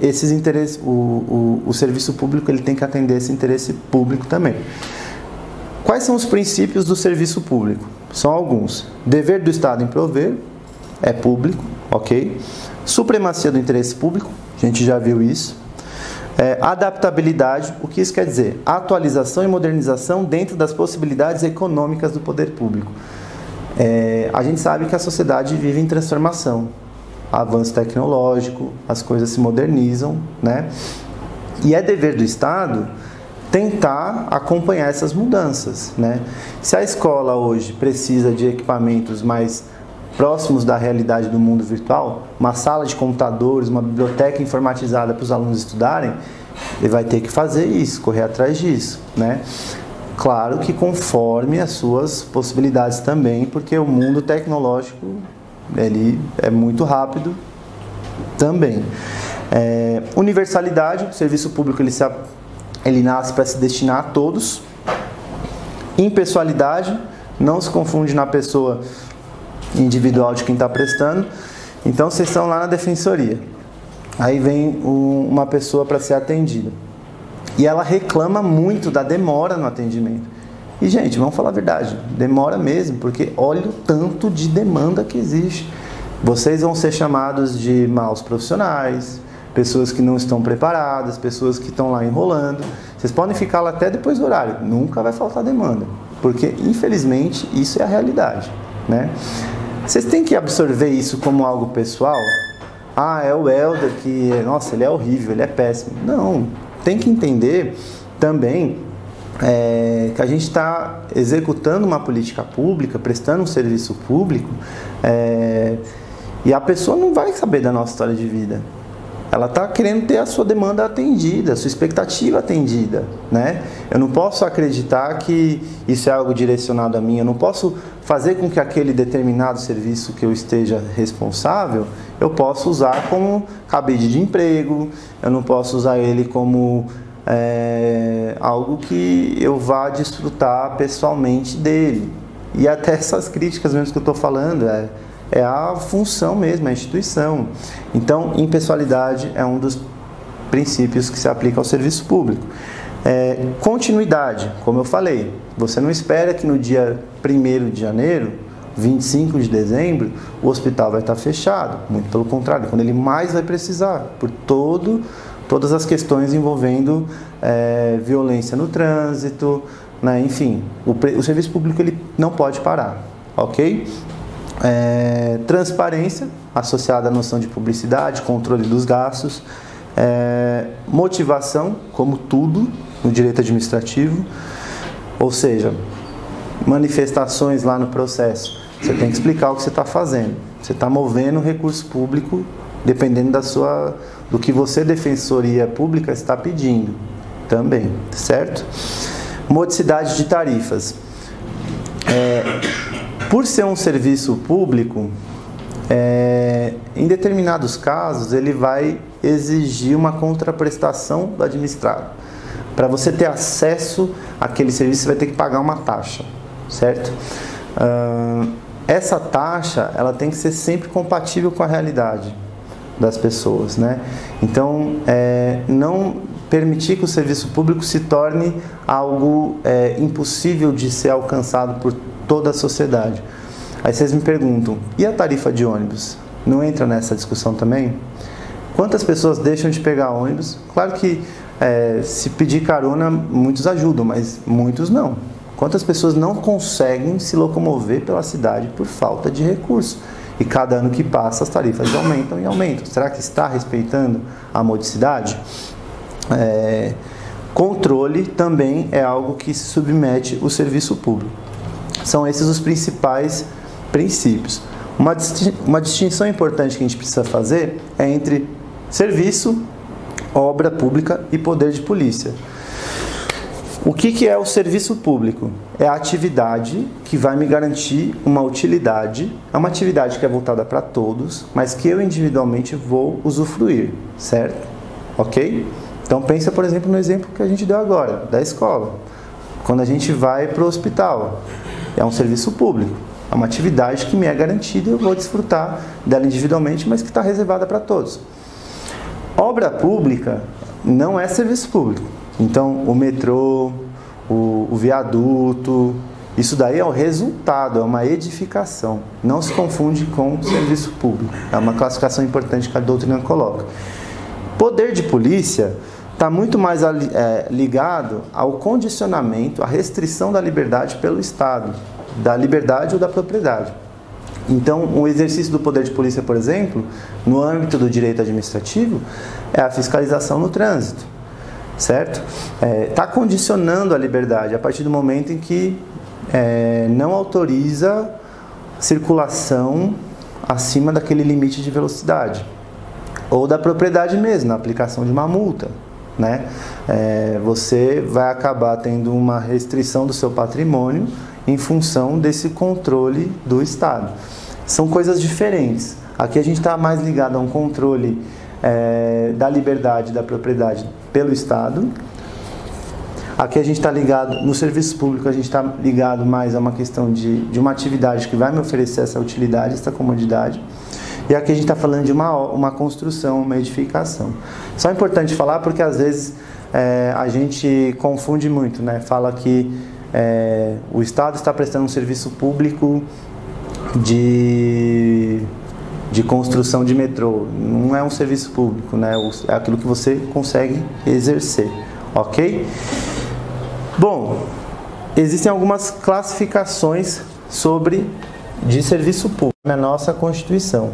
esses interesses, o serviço público ele tem que atender esse interesse público também. Quais são os princípios do serviço público? São alguns. Dever do Estado em prover, é público, ok? Supremacia do interesse público, a gente já viu isso. Adaptabilidade, o que isso quer dizer? Atualização e modernização dentro das possibilidades econômicas do poder público. A gente sabe que a sociedade vive em transformação, avanço tecnológico, as coisas se modernizam, né? E é dever do Estado tentar acompanhar essas mudanças, né? Se a escola hoje precisa de equipamentos mais próximos da realidade do mundo virtual, uma sala de computadores, uma biblioteca informatizada para os alunos estudarem, ele vai ter que fazer isso, correr atrás disso, né? Claro que conforme as suas possibilidades também, porque o mundo tecnológico ele é muito rápido também. Universalidade, o serviço público ele nasce para se destinar a todos. Impessoalidade, não se confunde na pessoa individual de quem está prestando. Então vocês estão lá na defensoria, aí vem uma pessoa para ser atendida e ela reclama muito da demora no atendimento. E gente, vamos falar a verdade, demora mesmo, porque olha o tanto de demanda que existe. Vocês vão ser chamados de maus profissionais, pessoas que não estão preparadas, pessoas que estão lá enrolando. Vocês podem ficar lá até depois do horário, nunca vai faltar demanda, porque infelizmente isso é a realidade, né? Vocês têm que absorver isso como algo pessoal. Ah, é o Helder que, nossa, ele é horrível, ele é péssimo. Não, tem que entender também que a gente está executando uma política pública, prestando um serviço público, e a pessoa não vai saber da nossa história de vida. Ela está querendo ter a sua demanda atendida, a sua expectativa atendida, né? Eu não posso acreditar que isso é algo direcionado a mim, eu não posso fazer com que aquele determinado serviço que eu esteja responsável, eu possa usar como cabide de emprego, eu não posso usar ele como algo que eu vá desfrutar pessoalmente dele. E até essas críticas mesmo que eu estou falando, é a função mesmo, a instituição. Então, impessoalidade é um dos princípios que se aplica ao serviço público. Continuidade, como eu falei, você não espera que no dia 1º de janeiro, 25 de dezembro, o hospital vai estar fechado. Muito pelo contrário, quando ele mais vai precisar, por todas as questões envolvendo violência no trânsito, né? Enfim, o serviço público ele não pode parar, ok? Transparência, associada à noção de publicidade, controle dos gastos, motivação, como tudo no direito administrativo, ou seja, manifestações lá no processo, você tem que explicar o que você está fazendo, você está movendo o recurso público dependendo do que você, defensoria pública, está pedindo também, certo? Modicidade de tarifas. Por ser um serviço público, em determinados casos, ele vai exigir uma contraprestação do administrado. Para você ter acesso àquele serviço, você vai ter que pagar uma taxa, certo? Essa taxa, ela tem que ser sempre compatível com a realidade das pessoas, né? Então, não permitir que o serviço público se torne algo impossível de ser alcançado por toda a sociedade. Aí vocês me perguntam, e a tarifa de ônibus? Não entra nessa discussão também? Quantas pessoas deixam de pegar ônibus? Claro que se pedir carona, muitos ajudam, mas muitos não. Quantas pessoas não conseguem se locomover pela cidade por falta de recursos? E cada ano que passa as tarifas aumentam e aumentam. Será que está respeitando a modicidade? Controle também é algo que se submete ao serviço público. São esses os principais princípios. Uma distinção importante que a gente precisa fazer é entre serviço, obra pública e poder de polícia. O que é o serviço público? É a atividade que vai me garantir uma utilidade, é uma atividade que é voltada para todos, mas que eu individualmente vou usufruir, certo? Ok? Então pensa, por exemplo, no exemplo que a gente deu agora, da escola. Quando a gente vai para o hospital, é um serviço público, é uma atividade que me é garantida e eu vou desfrutar dela individualmente, mas que está reservada para todos. Obra pública não é serviço público. Então, o metrô, o viaduto, isso daí é o resultado, é uma edificação. Não se confunde com serviço público. É uma classificação importante que a doutrina coloca. Poder de polícia está muito mais ligado ao condicionamento, à restrição da liberdade pelo Estado, da liberdade ou da propriedade. Então, o exercício do poder de polícia, por exemplo, no âmbito do direito administrativo, é a fiscalização no trânsito, certo? Está condicionando a liberdade a partir do momento em que não autoriza circulação acima daquele limite de velocidade, ou da propriedade mesmo, na aplicação de uma multa, né? Você vai acabar tendo uma restrição do seu patrimônio em função desse controle do Estado. São coisas diferentes. Aqui a gente está mais ligado a um controle da liberdade da propriedade pelo Estado. Aqui a gente está ligado, no serviço público, a gente está ligado mais a uma questão de uma atividade que vai me oferecer essa utilidade, essa comodidade. E aqui a gente está falando de uma construção, uma edificação. Só é importante falar porque às vezes a gente confunde muito, né? Fala que o Estado está prestando um serviço público de construção de metrô. Não é um serviço público, né? É aquilo que você consegue exercer, ok? Bom, existem algumas classificações de serviço público na nossa Constituição.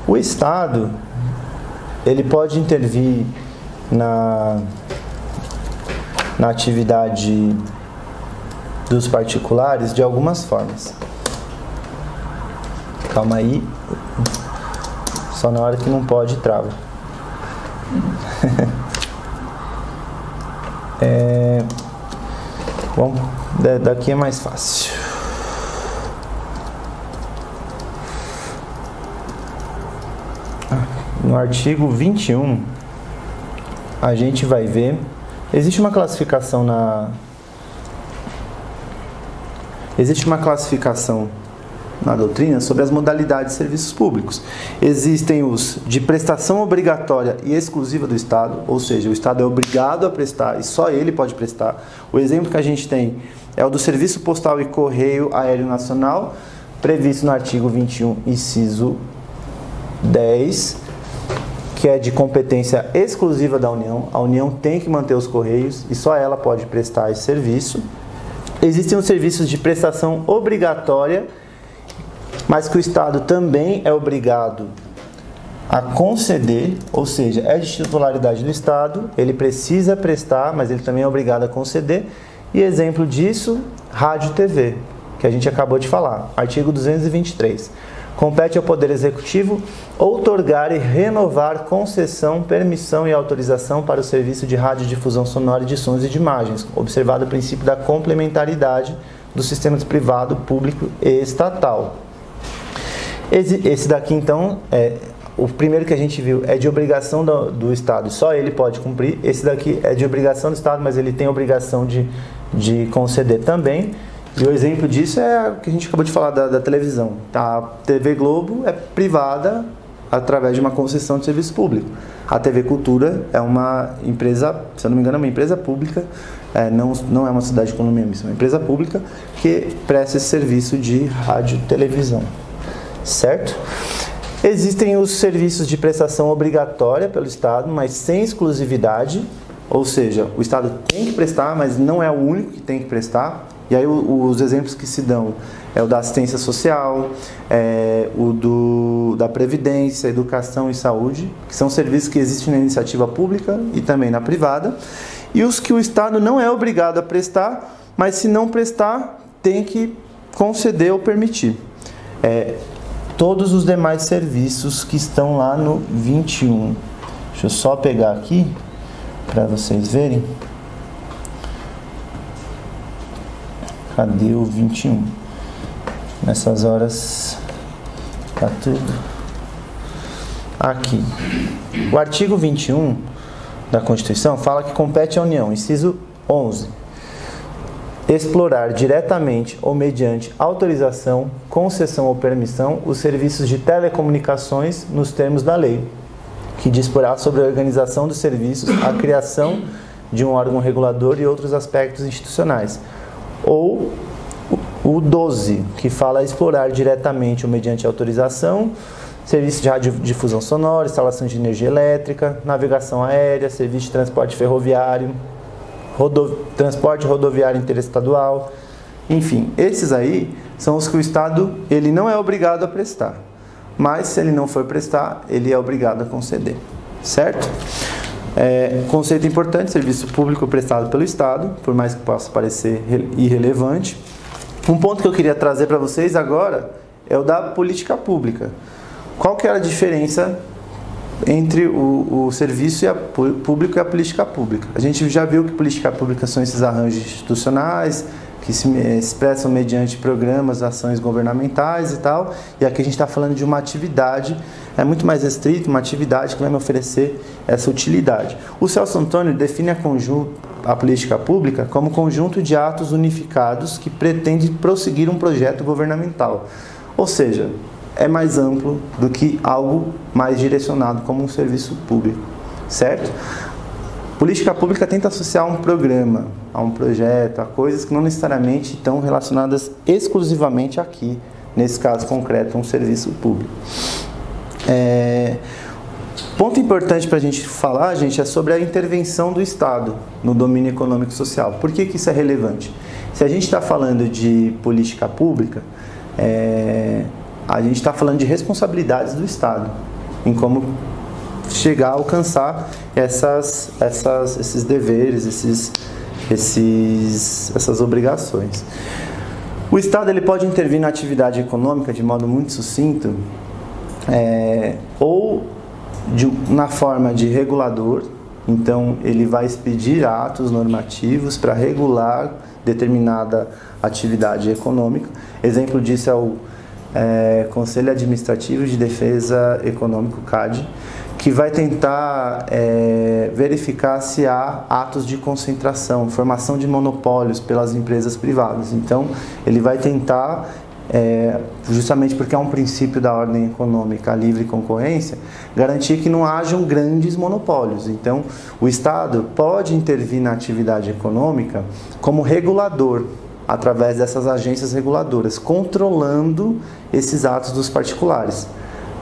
O Estado, ele pode intervir na atividade dos particulares de algumas formas. Calma aí, só na hora que não pode trava. Bom, daqui é mais fácil. No artigo 21, a gente vai ver, existe uma classificação na doutrina sobre as modalidades de serviços públicos. Existem os de prestação obrigatória e exclusiva do Estado, ou seja, o Estado é obrigado a prestar e só ele pode prestar. O exemplo que a gente tem é o do Serviço Postal e Correio Aéreo Nacional, previsto no artigo 21, inciso 10, que é de competência exclusiva da União. A União tem que manter os Correios e só ela pode prestar esse serviço. Existem os serviços de prestação obrigatória, mas que o Estado também é obrigado a conceder, ou seja, é de titularidade do Estado, ele precisa prestar, mas ele também é obrigado a conceder. E exemplo disso, rádio e TV, que a gente acabou de falar, artigo 223. Compete ao Poder Executivo outorgar e renovar concessão, permissão e autorização para o serviço de radiodifusão sonora de sons e de imagens, observado o princípio da complementaridade dos sistemas privado, público e estatal. Esse daqui, então, o primeiro que a gente viu é de obrigação do Estado, só ele pode cumprir. Esse daqui é de obrigação do Estado, mas ele tem obrigação de conceder também. E o exemplo disso é o que a gente acabou de falar da televisão. A TV Globo é privada através de uma concessão de serviço público. A TV Cultura é uma empresa, se eu não me engano, é uma empresa pública, não é uma sociedade de economia mista, é uma empresa pública que presta esse serviço de rádio e televisão. Certo? Existem os serviços de prestação obrigatória pelo Estado, mas sem exclusividade, ou seja, o Estado tem que prestar, mas não é o único que tem que prestar. E aí os exemplos que se dão é o da assistência social, da previdência, educação e saúde, que são serviços que existem na iniciativa pública e também na privada, e os que o Estado não é obrigado a prestar, mas se não prestar, tem que conceder ou permitir. Todos os demais serviços que estão lá no 21. Deixa eu só pegar aqui para vocês verem. Cadê o 21? Nessas horas tá tudo aqui. O artigo 21 da Constituição fala que compete à União, inciso 11, explorar diretamente ou mediante autorização, concessão ou permissão os serviços de telecomunicações nos termos da lei, que disporá sobre a organização dos serviços, a criação de um órgão regulador e outros aspectos institucionais. Ou o 12, que fala explorar diretamente ou mediante autorização, serviço de radiodifusão sonora, instalação de energia elétrica, navegação aérea, serviço de transporte ferroviário, transporte rodoviário interestadual, enfim, esses aí são os que o Estado ele não é obrigado a prestar, mas se ele não for prestar, ele é obrigado a conceder, certo? Conceito importante, serviço público prestado pelo Estado, por mais que possa parecer irrelevante. Um ponto que eu queria trazer para vocês agora é o da política pública. Qual que é a diferença entre o serviço público e a política pública? A gente já viu que política pública são esses arranjos institucionais que se expressam mediante programas, ações governamentais e tal, e aqui a gente está falando de uma atividade, é muito mais restrito, uma atividade que vai me oferecer essa utilidade. O Celso Antônio define a política pública como conjunto de atos unificados que pretende prosseguir um projeto governamental. Ou seja, é mais amplo do que algo mais direcionado como um serviço público, certo? Política pública tenta associar um programa, a um projeto, a coisas que não necessariamente estão relacionadas exclusivamente aqui, nesse caso concreto, um serviço público. Ponto importante para a gente falar, gente, é sobre a intervenção do Estado no domínio econômico e social. Por que isso é relevante? Se a gente está falando de política pública, a gente está falando de responsabilidades do Estado, em como chegar a alcançar esses deveres, essas obrigações. O Estado ele pode intervir na atividade econômica de modo muito sucinto, ou na forma de regulador. Então ele vai expedir atos normativos para regular determinada atividade econômica. Exemplo disso é o Conselho Administrativo de Defesa Econômico, CADE, que vai tentar verificar se há atos de concentração, formação de monopólios pelas empresas privadas. Então, ele vai tentar, justamente porque é um princípio da ordem econômica, a livre concorrência, garantir que não hajam grandes monopólios. Então, o Estado pode intervir na atividade econômica como regulador, através dessas agências reguladoras, controlando esses atos dos particulares,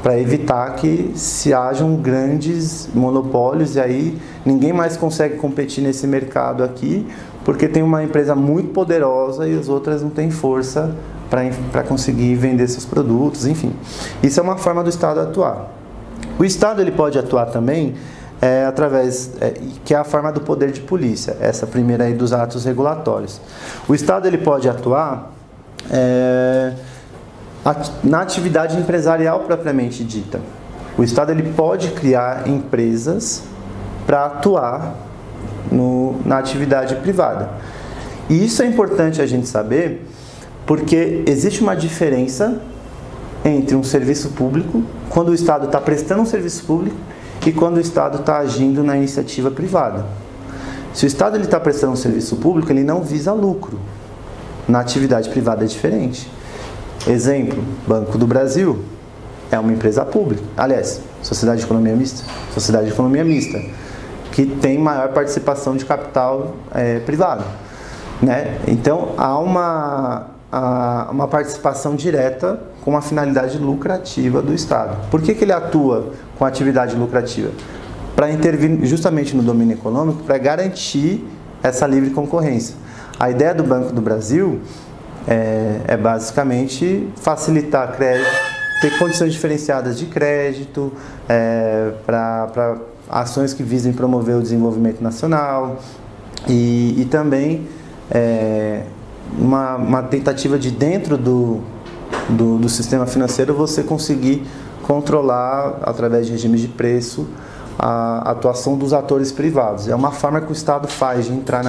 para evitar que se hajam grandes monopólios e aí ninguém mais consegue competir nesse mercado aqui, porque tem uma empresa muito poderosa e as outras não têm força para conseguir vender seus produtos, enfim. Isso é uma forma do Estado atuar. O Estado ele pode atuar também que é a forma do poder de polícia, essa primeira aí dos atos regulatórios. O Estado ele pode atuar na atividade empresarial propriamente dita. O Estado ele pode criar empresas para atuar na atividade privada. E isso é importante a gente saber, porque existe uma diferença entre um serviço público, quando o Estado está prestando um serviço público, e quando o Estado está agindo na iniciativa privada. Se o Estado está prestando um serviço público, ele não visa lucro. Na atividade privada é diferente. Exemplo, Banco do Brasil é uma empresa pública. Aliás, Sociedade de Economia Mista, que tem maior participação de capital privado, né? Então, há uma participação direta com a finalidade lucrativa do Estado. Por que ele atua com atividade lucrativa? Para intervir justamente no domínio econômico, para garantir essa livre concorrência. A ideia do Banco do Brasil é basicamente facilitar crédito, ter condições diferenciadas de crédito, para ações que visem promover o desenvolvimento nacional e também uma tentativa de dentro do sistema financeiro você conseguir controlar, através de regimes de preço, a atuação dos atores privados. É uma forma que o Estado faz de entrar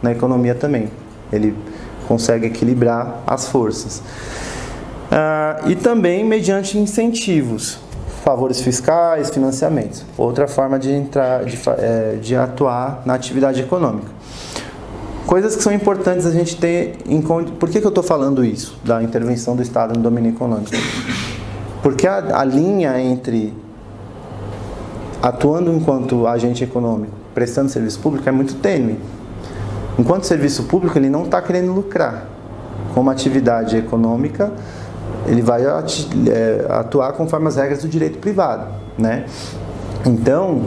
na economia também. Ele consegue equilibrar as forças. E também mediante incentivos, favores fiscais, financiamentos. Outra forma de atuar na atividade econômica. Coisas que são importantes a gente ter em conta. Por que eu estou falando isso, da intervenção do Estado no domínio econômico? Porque a linha entre atuando enquanto agente econômico, prestando serviço público, é muito tênue. Enquanto serviço público, ele não está querendo lucrar. Como atividade econômica, ele vai atuar conforme as regras do direito privado, né? Então,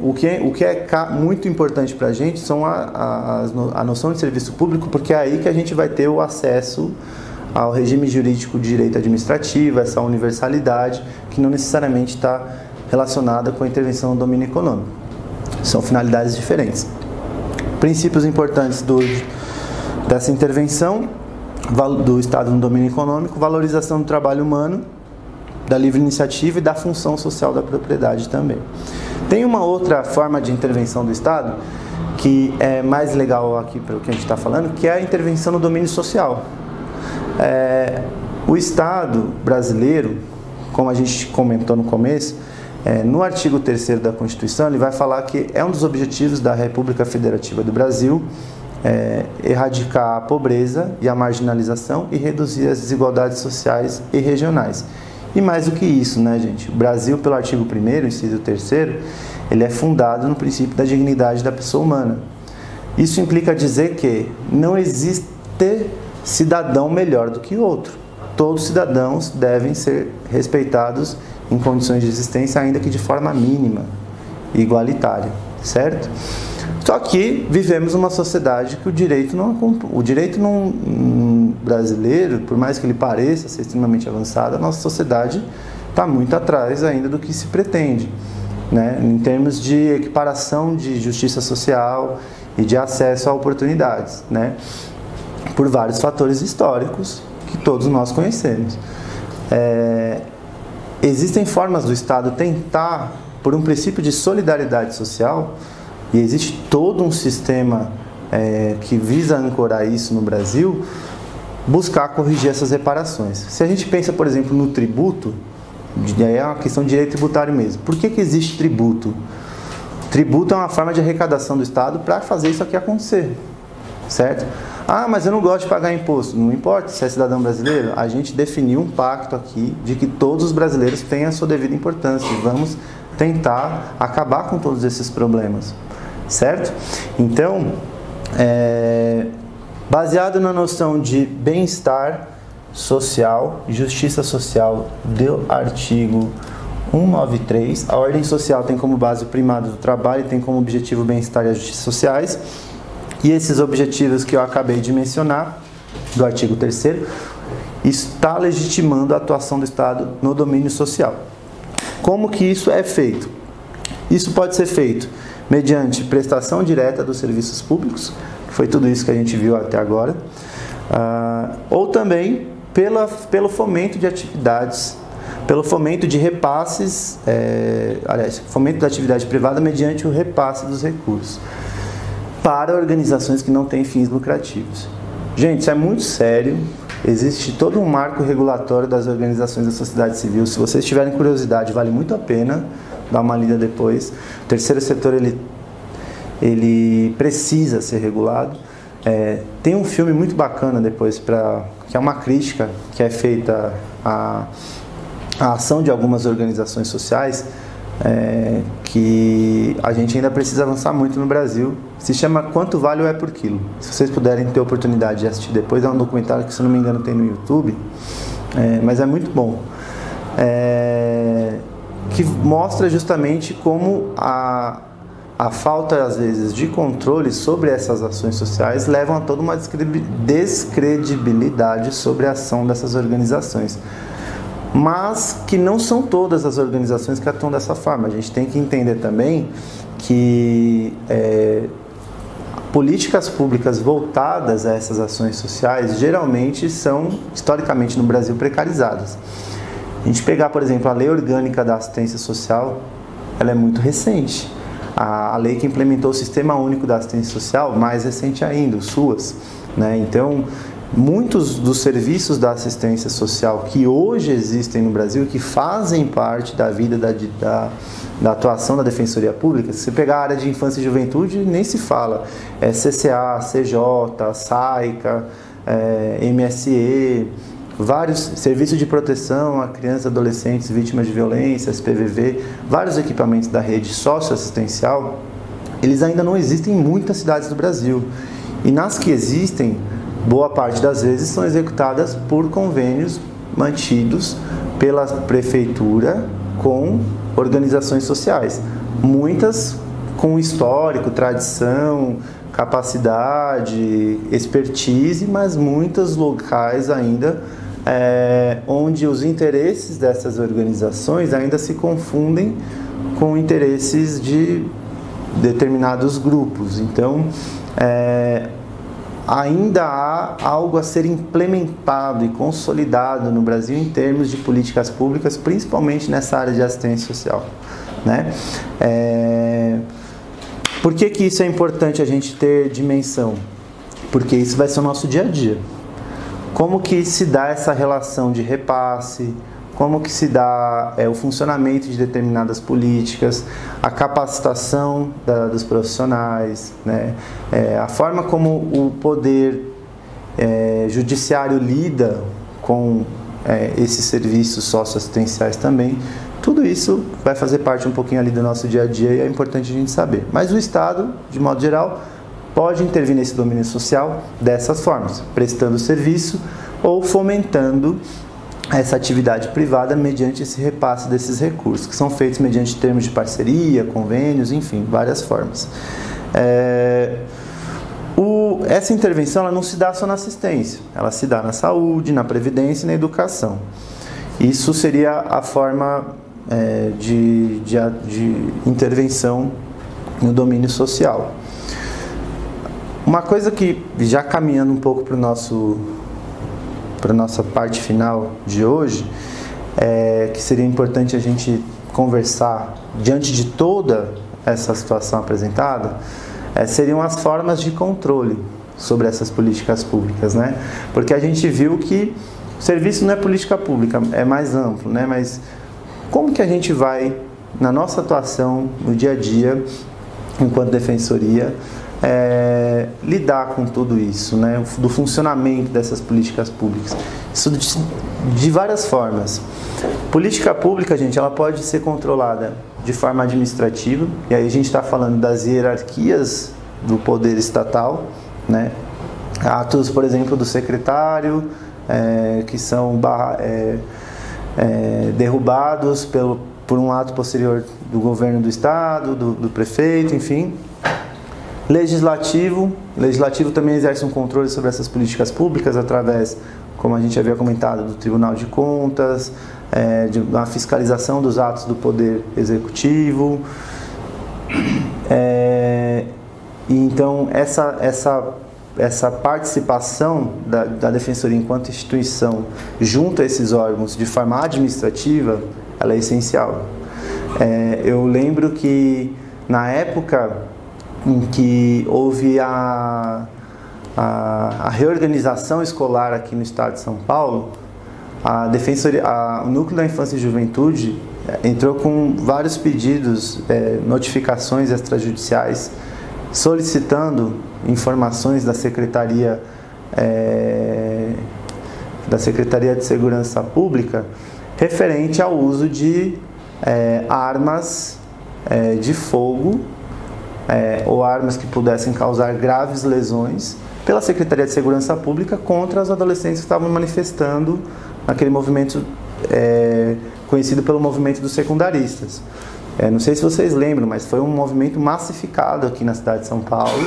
o que é muito importante para a gente são a noção de serviço público, porque é aí que a gente vai ter o acesso ao regime jurídico de direito administrativo, essa universalidade que não necessariamente está relacionada com a intervenção no domínio econômico. São finalidades diferentes. Princípios importantes dessa intervenção do Estado no domínio econômico: valorização do trabalho humano, da livre iniciativa e da função social da propriedade também. Tem uma outra forma de intervenção do Estado que é mais legal aqui para o que a gente está falando, que é a intervenção no domínio social. O Estado brasileiro, como a gente comentou no começo, no artigo 3º da Constituição, ele vai falar que é um dos objetivos da República Federativa do Brasil erradicar a pobreza e a marginalização e reduzir as desigualdades sociais e regionais. E mais do que isso, né, gente? O Brasil, pelo artigo 1º, inciso 3º, ele é fundado no princípio da dignidade da pessoa humana. Isso implica dizer que não existe cidadão melhor do que outro. Todos os cidadãos devem ser respeitados em condições de existência, ainda que de forma mínima e igualitária, certo? Só que vivemos uma sociedade que o direito brasileiro, por mais que ele pareça ser extremamente avançado, a nossa sociedade está muito atrás ainda do que se pretende, né? Em termos de equiparação de justiça social e de acesso a oportunidades, né? Por vários fatores históricos que todos nós conhecemos. Existem formas do Estado tentar, por um princípio de solidariedade social, e existe todo um sistema que visa ancorar isso no Brasil, buscar corrigir essas reparações. Se a gente pensa, por exemplo, no tributo, é uma questão de direito tributário mesmo. Por que existe tributo? Tributo é uma forma de arrecadação do Estado para fazer isso aqui acontecer, certo? Ah, mas eu não gosto de pagar imposto. Não importa se é cidadão brasileiro, a gente definiu um pacto aqui de que todos os brasileiros têm a sua devida importância e vamos tentar acabar com todos esses problemas, certo? Então, baseado na noção de bem-estar social, justiça social do artigo 193, a ordem social tem como base o primado do trabalho e tem como objetivo o bem-estar e as justiças sociais. E esses objetivos que eu acabei de mencionar, do artigo 3º, está legitimando a atuação do Estado no domínio social. Como que isso é feito? Isso pode ser feito mediante prestação direta dos serviços públicos, que foi tudo isso que a gente viu até agora, ou também pelo fomento de atividades, pelo fomento de repasses, fomento da atividade privada mediante o repasse dos recursos para organizações que não têm fins lucrativos. Gente, isso é muito sério. Existe todo um marco regulatório das organizações da sociedade civil. Se vocês tiverem curiosidade, vale muito a pena dar uma lida depois. O terceiro setor, ele precisa ser regulado. Tem um filme muito bacana depois, que é uma crítica que é feita à ação de algumas organizações sociais, que a gente ainda precisa avançar muito no Brasil. Se chama Quanto Vale o É por Quilo. Se vocês puderem ter a oportunidade de assistir depois, é um documentário que, se não me engano, tem no YouTube, mas é muito bom, que mostra justamente como a falta, às vezes, de controle sobre essas ações sociais levam a toda uma descredibilidade sobre a ação dessas organizações. Mas que não são todas as organizações que atuam dessa forma. A gente tem que entender também que políticas públicas voltadas a essas ações sociais geralmente são, historicamente no Brasil, precarizadas. A gente pegar, por exemplo, a Lei Orgânica da Assistência Social, ela é muito recente. A lei que implementou o Sistema Único da Assistência Social, mais recente ainda, o SUAS, né? Então, muitos dos serviços da assistência social que hoje existem no Brasil, que fazem parte da vida da atuação da Defensoria Pública, se você pegar a área de infância e juventude, nem se fala. CCA, CJ, SAICA, MSE, vários serviços de proteção a crianças e adolescentes vítimas de violência, SPVV, vários equipamentos da rede socioassistencial, eles ainda não existem em muitas cidades do Brasil. E nas que existem, boa parte das vezes são executadas por convênios mantidos pela prefeitura com organizações sociais. Muitas com histórico, tradição, capacidade, expertise, mas muitos locais ainda onde os interesses dessas organizações ainda se confundem com interesses de determinados grupos. Então, ainda há algo a ser implementado e consolidado no Brasil em termos de políticas públicas, principalmente nessa área de assistência social, né? Por que que isso é importante a gente ter dimensão? Porque isso vai ser o nosso dia a dia. Como que se dá essa relação de repasse, como que se dá o funcionamento de determinadas políticas, a capacitação dos profissionais, né? A forma como o poder judiciário lida com esses serviços socioassistenciais também. Tudo isso vai fazer parte um pouquinho ali do nosso dia a dia e é importante a gente saber. Mas o Estado, de modo geral, pode intervir nesse domínio social dessas formas, prestando serviço ou fomentando essa atividade privada mediante esse repasse desses recursos, que são feitos mediante termos de parceria, convênios, enfim, várias formas. Essa intervenção ela não se dá só na assistência, ela se dá na saúde, na previdência e na educação. Isso seria a forma de intervenção no domínio social. Uma coisa que, já caminhando um pouco para a nossa parte final de hoje, que seria importante a gente conversar diante de toda essa situação apresentada, seriam as formas de controle sobre essas políticas públicas, né? Porque a gente viu que o serviço não é política pública, é mais amplo, né? Mas como que a gente vai, na nossa atuação, no dia a dia, enquanto defensoria, lidar com tudo isso, né? Do funcionamento dessas políticas públicas? Isso de várias formas. Política pública, gente, ela pode ser controlada de forma administrativa, e aí a gente está falando das hierarquias do poder estatal, né? Atos, por exemplo, do secretário, que são derrubados por um ato posterior do governo do estado, do prefeito, enfim. Legislativo também exerce um controle sobre essas políticas públicas através, como a gente havia comentado, do Tribunal de Contas, de uma fiscalização dos atos do Poder Executivo. Então, essa participação da Defensoria enquanto instituição junto a esses órgãos de forma administrativa, ela é essencial. Eu lembro que na época em que houve a reorganização escolar aqui no estado de São Paulo, a Defensoria, o Núcleo da Infância e Juventude entrou com vários pedidos, notificações extrajudiciais, solicitando informações da Secretaria de Segurança Pública referente ao uso de armas de fogo ou armas que pudessem causar graves lesões pela Secretaria de Segurança Pública contra os adolescentes que estavam manifestando naquele movimento conhecido pelo movimento dos secundaristas. Não sei se vocês lembram, mas foi um movimento massificado aqui na cidade de São Paulo,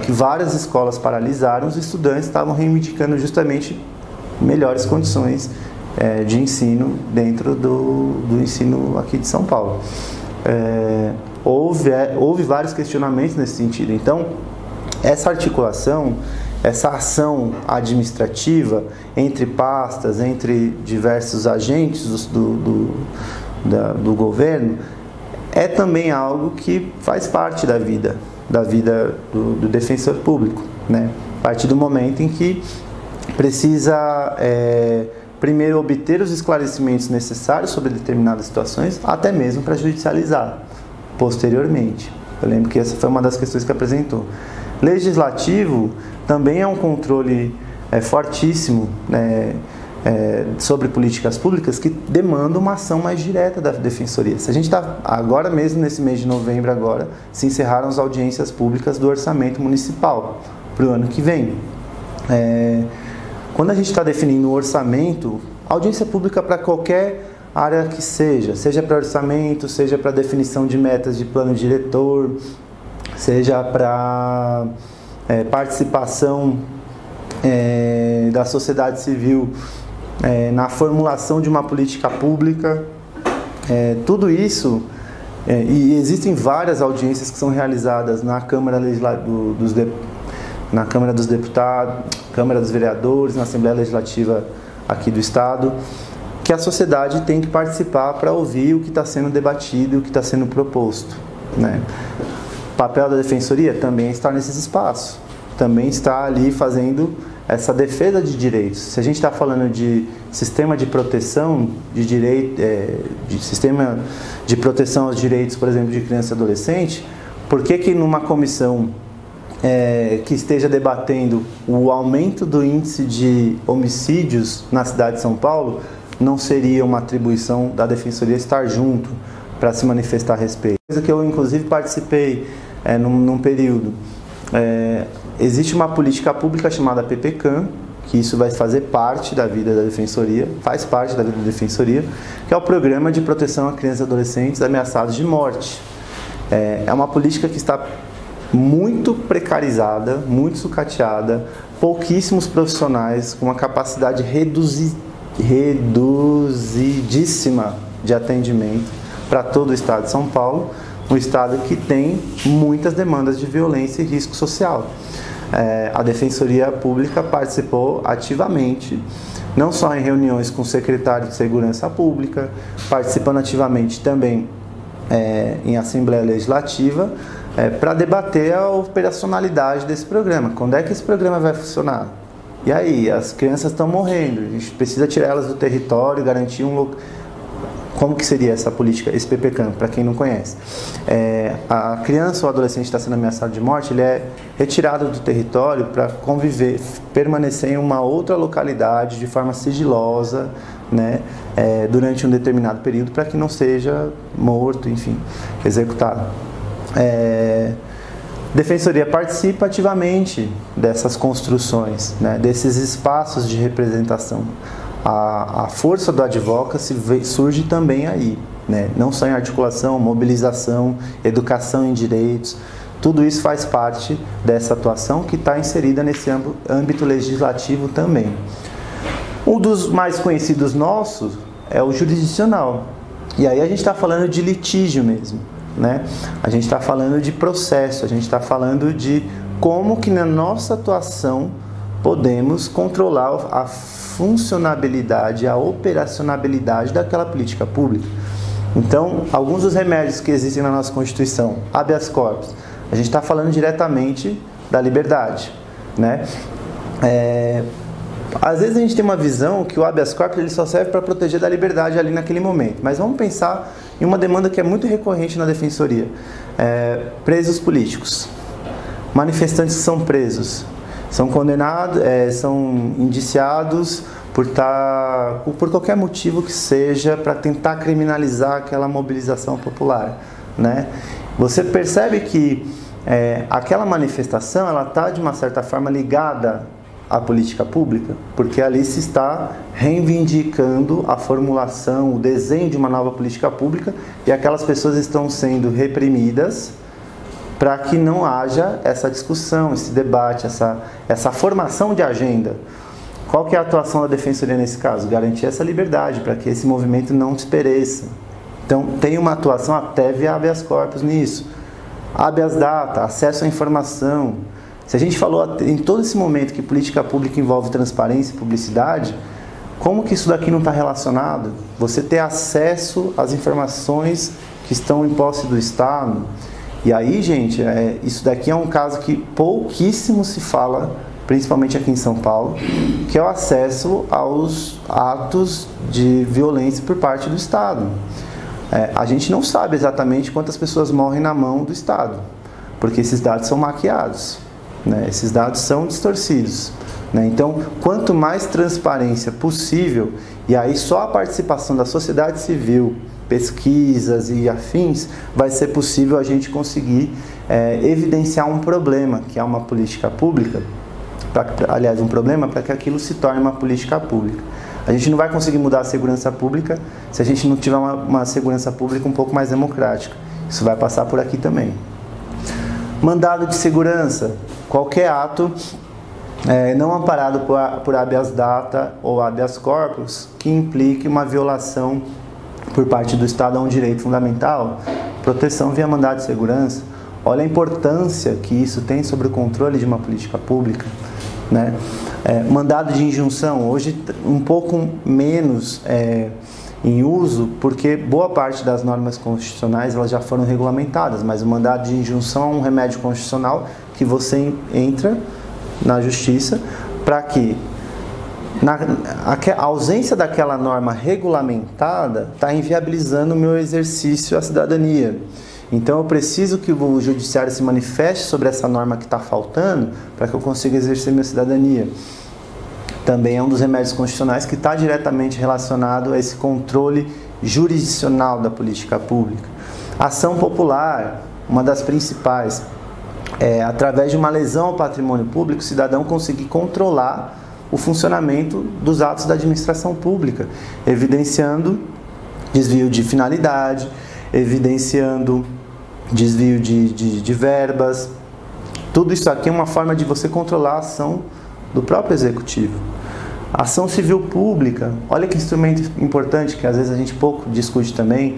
que várias escolas paralisaram, os estudantes estavam reivindicando justamente melhores condições de ensino dentro do ensino aqui de São Paulo. Houve vários questionamentos nesse sentido. Então, essa articulação, essa ação administrativa entre pastas, entre diversos agentes do governo, é também algo que faz parte da vida do defensor público, né? A partir do momento em que precisa primeiro obter os esclarecimentos necessários sobre determinadas situações, até mesmo para judicializar posteriormente. Eu lembro que essa foi uma das questões que apresentou. Legislativo também é um controle fortíssimo, né, sobre políticas públicas que demanda uma ação mais direta da Defensoria. Se a gente está agora mesmo, nesse mês de novembro agora, se encerraram as audiências públicas do orçamento municipal para o ano que vem. Quando a gente está definindo o orçamento, audiência pública para qualquer área que seja para orçamento, seja para definição de metas de plano diretor, seja para participação da sociedade civil na formulação de uma política pública, tudo isso, e existem várias audiências que são realizadas na Câmara na Câmara dos Deputados, Câmara dos Vereadores, na Assembleia Legislativa aqui do Estado, que a sociedade tem que participar para ouvir o que está sendo debatido, o que está sendo proposto, né? O papel da Defensoria também está nesses espaços, também está ali fazendo essa defesa de direitos. Se a gente está falando de sistema de proteção de direito, de sistema de proteção aos direitos, por exemplo, de criança e adolescente, por que numa comissão que esteja debatendo o aumento do índice de homicídios na cidade de São Paulo, não seria uma atribuição da Defensoria estar junto para se manifestar a respeito? Coisa que eu, inclusive, participei num período. Existe uma política pública chamada PPCAM, que isso vai fazer parte da vida da Defensoria, faz parte da vida da Defensoria, que é o Programa de Proteção a Crianças e Adolescentes Ameaçados de Morte. É uma política que está muito precarizada, muito sucateada, pouquíssimos profissionais, com uma capacidade reduzidíssima de atendimento para todo o estado de São Paulo, um estado que tem muitas demandas de violência e risco social. A Defensoria Pública participou ativamente, não só em reuniões com o secretário de Segurança Pública, participando ativamente também em Assembleia Legislativa, para debater a operacionalidade desse programa. Quando é que esse programa vai funcionar? E aí, as crianças estão morrendo, a gente precisa tirar elas do território, garantir um local. Como que seria essa política, esse PPCAM, para quem não conhece? A criança ou adolescente está sendo ameaçado de morte, ele é retirado do território para conviver, permanecer em uma outra localidade de forma sigilosa, né, durante um determinado período, para que não seja morto, enfim, executado. Defensoria participa ativamente dessas construções, né, desses espaços de representação. A força do advocacy surge também aí, né? Não só em articulação, mobilização, educação em direitos, tudo isso faz parte dessa atuação que está inserida nesse âmbito legislativo também. Um dos mais conhecidos nossos é o jurisdicional, e aí a gente está falando de litígio mesmo, né? A gente está falando de processo, a gente está falando de como que na nossa atuação podemos controlar a funcionabilidade, a operacionalidade daquela política pública. Então, alguns dos remédios que existem na nossa Constituição, habeas corpus, a gente está falando diretamente da liberdade, né? Às vezes a gente tem uma visão que o habeas corpus ele só serve para proteger da liberdade ali naquele momento, mas vamos pensar em uma demanda que é muito recorrente na Defensoria. Presos políticos, manifestantes que são presos, são condenados, são indiciados por qualquer motivo que seja, para tentar criminalizar aquela mobilização popular, né? Você percebe que aquela manifestação ela está de uma certa forma ligada à política pública, porque ali se está reivindicando a formulação, o desenho de uma nova política pública, e aquelas pessoas estão sendo reprimidas para que não haja essa discussão, esse debate, essa formação de agenda. Qual que é a atuação da Defensoria nesse caso? Garantir essa liberdade, para que esse movimento não despereça. Então, tem uma atuação até via habeas corpus nisso. Habeas data, acesso à informação. Se a gente falou em todo esse momento que política pública envolve transparência e publicidade, como que isso daqui não está relacionado? Você ter acesso às informações que estão em posse do Estado. E aí, gente, isso daqui é um caso que pouquíssimo se fala, principalmente aqui em São Paulo, que é o acesso aos atos de violência por parte do Estado. A gente não sabe exatamente quantas pessoas morrem na mão do Estado, porque esses dados são maquiados, né? Esses dados são distorcidos, né? Então, quanto mais transparência possível, e aí só a participação da sociedade civil, pesquisas e afins, vai ser possível a gente conseguir evidenciar um problema, que é uma política pública, aliás, um problema para que aquilo se torne uma política pública. A gente não vai conseguir mudar a segurança pública se a gente não tiver uma segurança pública um pouco mais democrática. Isso vai passar por aqui também. Mandado de segurança, qualquer ato não amparado por habeas data ou habeas corpus que implique uma violação por parte do Estado a um direito fundamental, proteção via mandado de segurança. Olha a importância que isso tem sobre o controle de uma política pública, né? Mandado de injunção, hoje um pouco menos em uso, porque boa parte das normas constitucionais elas já foram regulamentadas, mas o mandado de injunção é um remédio constitucional que você entra na justiça para que a ausência daquela norma regulamentada está inviabilizando o meu exercício à cidadania. Então eu preciso que o judiciário se manifeste sobre essa norma que está faltando para que eu consiga exercer minha cidadania. Também é um dos remédios constitucionais que está diretamente relacionado a esse controle jurisdicional da política pública. Ação popular, uma das principais, através de uma lesão ao patrimônio público, o cidadão conseguir controlar o funcionamento dos atos da administração pública, evidenciando desvio de finalidade, evidenciando desvio de verbas. Tudo isso aqui é uma forma de você controlar a ação do próprio executivo. Ação civil pública, olha que instrumento importante que às vezes a gente pouco discute também.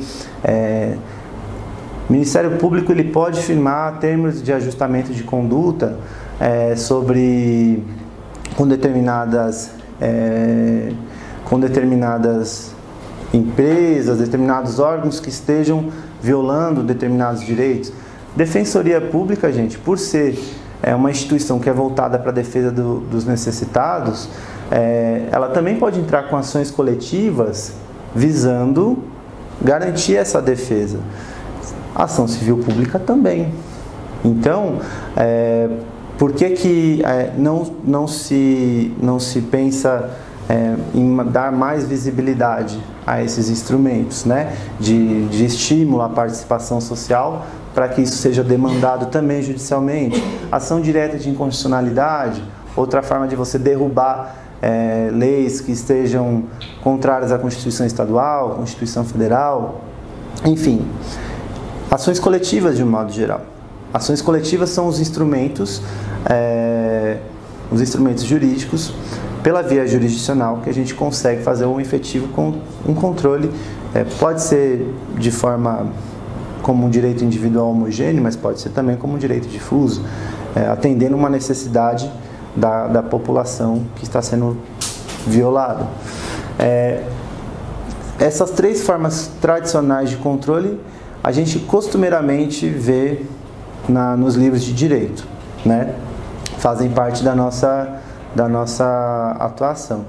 O Ministério Público ele pode firmar termos de ajustamento de conduta com determinadas empresas, determinados órgãos que estejam violando determinados direitos. Defensoria Pública, gente, por ser uma instituição que é voltada para a defesa dos necessitados, ela também pode entrar com ações coletivas visando garantir essa defesa. Ação civil pública também. Então, por que não se pensa em dar mais visibilidade a esses instrumentos, né, de estímulo à participação social, para que isso seja demandado também judicialmente? Ação direta de inconstitucionalidade, outra forma de você derrubar leis que estejam contrárias à Constituição Estadual, Constituição Federal, enfim. Ações coletivas de um modo geral. Ações coletivas são os instrumentos jurídicos, pela via jurisdicional, que a gente consegue fazer um efetivo um controle. Pode ser de forma como um direito individual homogêneo, mas pode ser também como um direito difuso, atendendo uma necessidade da população que está sendo violada. Essas três formas tradicionais de controle a gente costumeiramente vê nos livros de direito, né? Fazem parte da nossa atuação.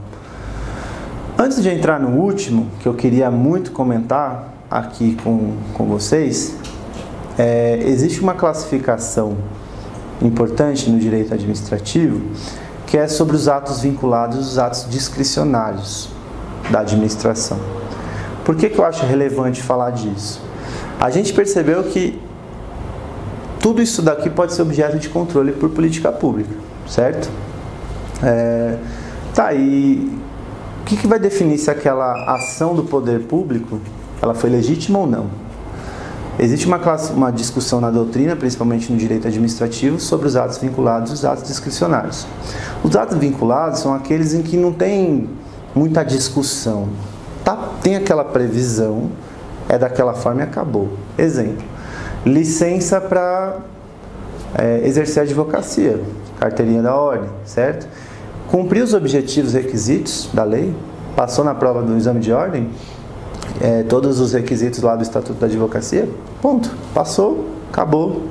Antes de entrar no último, que eu queria muito comentar aqui com vocês, existe uma classificação importante no direito administrativo, que é sobre os atos vinculados e os atos discricionários da administração. Por que eu acho relevante falar disso? A gente percebeu que tudo isso daqui pode ser objeto de controle por política pública, certo? E o que vai definir se aquela ação do poder público ela foi legítima ou não? Existe uma discussão na doutrina, principalmente no direito administrativo, sobre os atos vinculados e os atos discricionários. Os atos vinculados são aqueles em que não tem muita discussão. Tem aquela previsão, daquela forma e acabou. Exemplo, licença para exercer a advocacia, carteirinha da ordem, certo? Cumpriu os objetivos e requisitos da lei, passou na prova do exame de ordem, todos os requisitos lá do Estatuto da Advocacia, ponto, passou, acabou,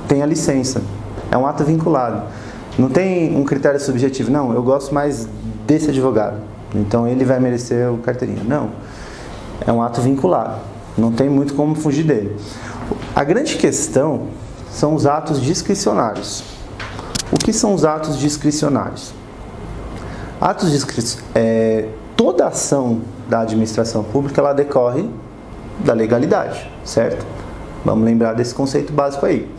tem a licença. É um ato vinculado. Não tem um critério subjetivo, não, eu gosto mais desse advogado, então ele vai merecer o carteirinha. Não, é um ato vinculado, não tem muito como fugir dele. A grande questão são os atos discricionários. O que são os atos discricionários? Toda ação da administração pública ela decorre da legalidade, certo? Vamos lembrar desse conceito básico aí.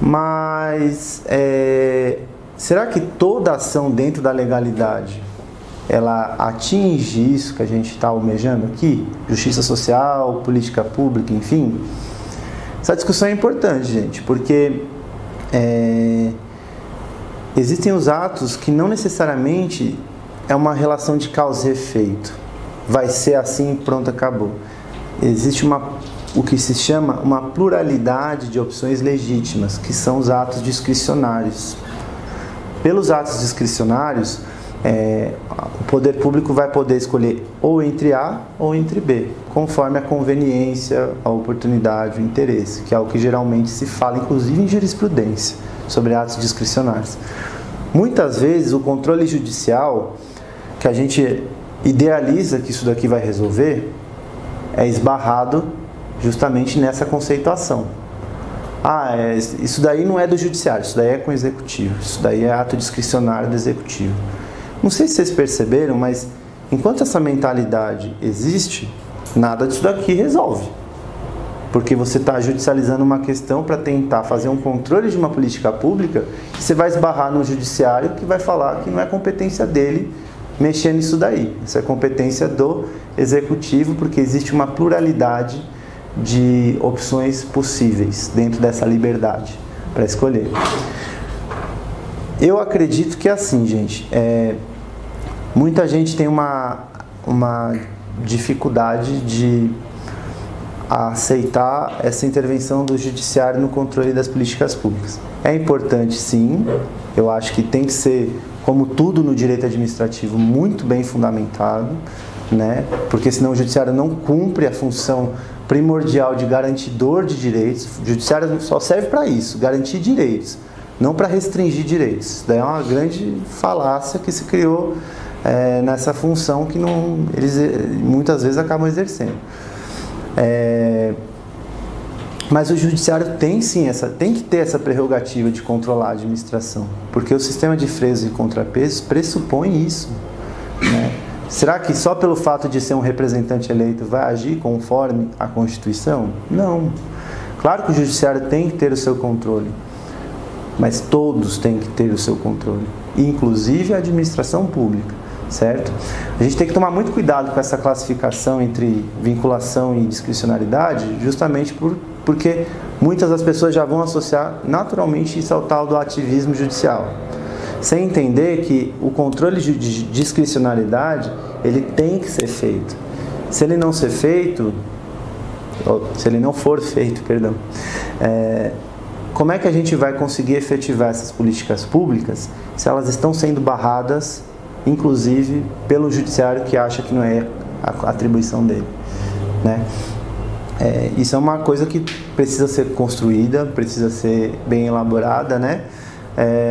Mas será que toda ação dentro da legalidade ela atinge isso que a gente está almejando aqui? Justiça social, política pública, enfim? Essa discussão é importante, gente, porque existem os atos que não necessariamente é uma relação de causa e efeito. Vai ser assim, pronto, acabou. Existe o que se chama uma pluralidade de opções legítimas, que são os atos discricionários. Pelos atos discricionários, o poder público vai poder escolher ou entre A ou entre B, conforme a conveniência, a oportunidade, o interesse, que é o que geralmente se fala, inclusive em jurisprudência, sobre atos discricionários. Muitas vezes o controle judicial, que a gente idealiza que isso daqui vai resolver, é esbarrado justamente nessa conceituação. Isso daí não é do judiciário, isso daí é com o executivo, isso daí é ato discricionário do executivo. Não sei se vocês perceberam, mas enquanto essa mentalidade existe, nada disso daqui resolve. Porque você está judicializando uma questão para tentar fazer um controle de uma política pública, que você vai esbarrar no judiciário que vai falar que não é competência dele mexer nisso daí. Isso é competência do executivo, porque existe uma pluralidade de opções possíveis dentro dessa liberdade para escolher. Eu acredito que é assim, gente. Muita gente tem uma dificuldade de aceitar essa intervenção do judiciário no controle das políticas públicas. É importante, sim. Eu acho que tem que ser, como tudo no direito administrativo, muito bem fundamentado, né? Porque senão o judiciário não cumpre a função primordial de garantidor de direitos. O judiciário só serve para isso, garantir direitos, não para restringir direitos. Isso daí é uma grande falácia que se criou nessa função que eles muitas vezes acabam exercendo. Mas o judiciário tem que ter essa prerrogativa de controlar a administração, porque o sistema de freios e contrapesos pressupõe isso, né? Será que só pelo fato de ser um representante eleito vai agir conforme a Constituição? Não. Claro que o judiciário tem que ter o seu controle, mas todos têm que ter o seu controle, inclusive a administração pública, certo? A gente tem que tomar muito cuidado com essa classificação entre vinculação e discricionariedade, justamente porque muitas das pessoas já vão associar naturalmente isso ao tal do ativismo judicial, sem entender que o controle de discricionariedade, ele tem que ser feito. Se ele não for feito, como é que a gente vai conseguir efetivar essas políticas públicas se elas estão sendo barradas, inclusive pelo judiciário que acha que não é a atribuição dele, né? Isso é uma coisa que precisa ser construída, precisa ser bem elaborada, né?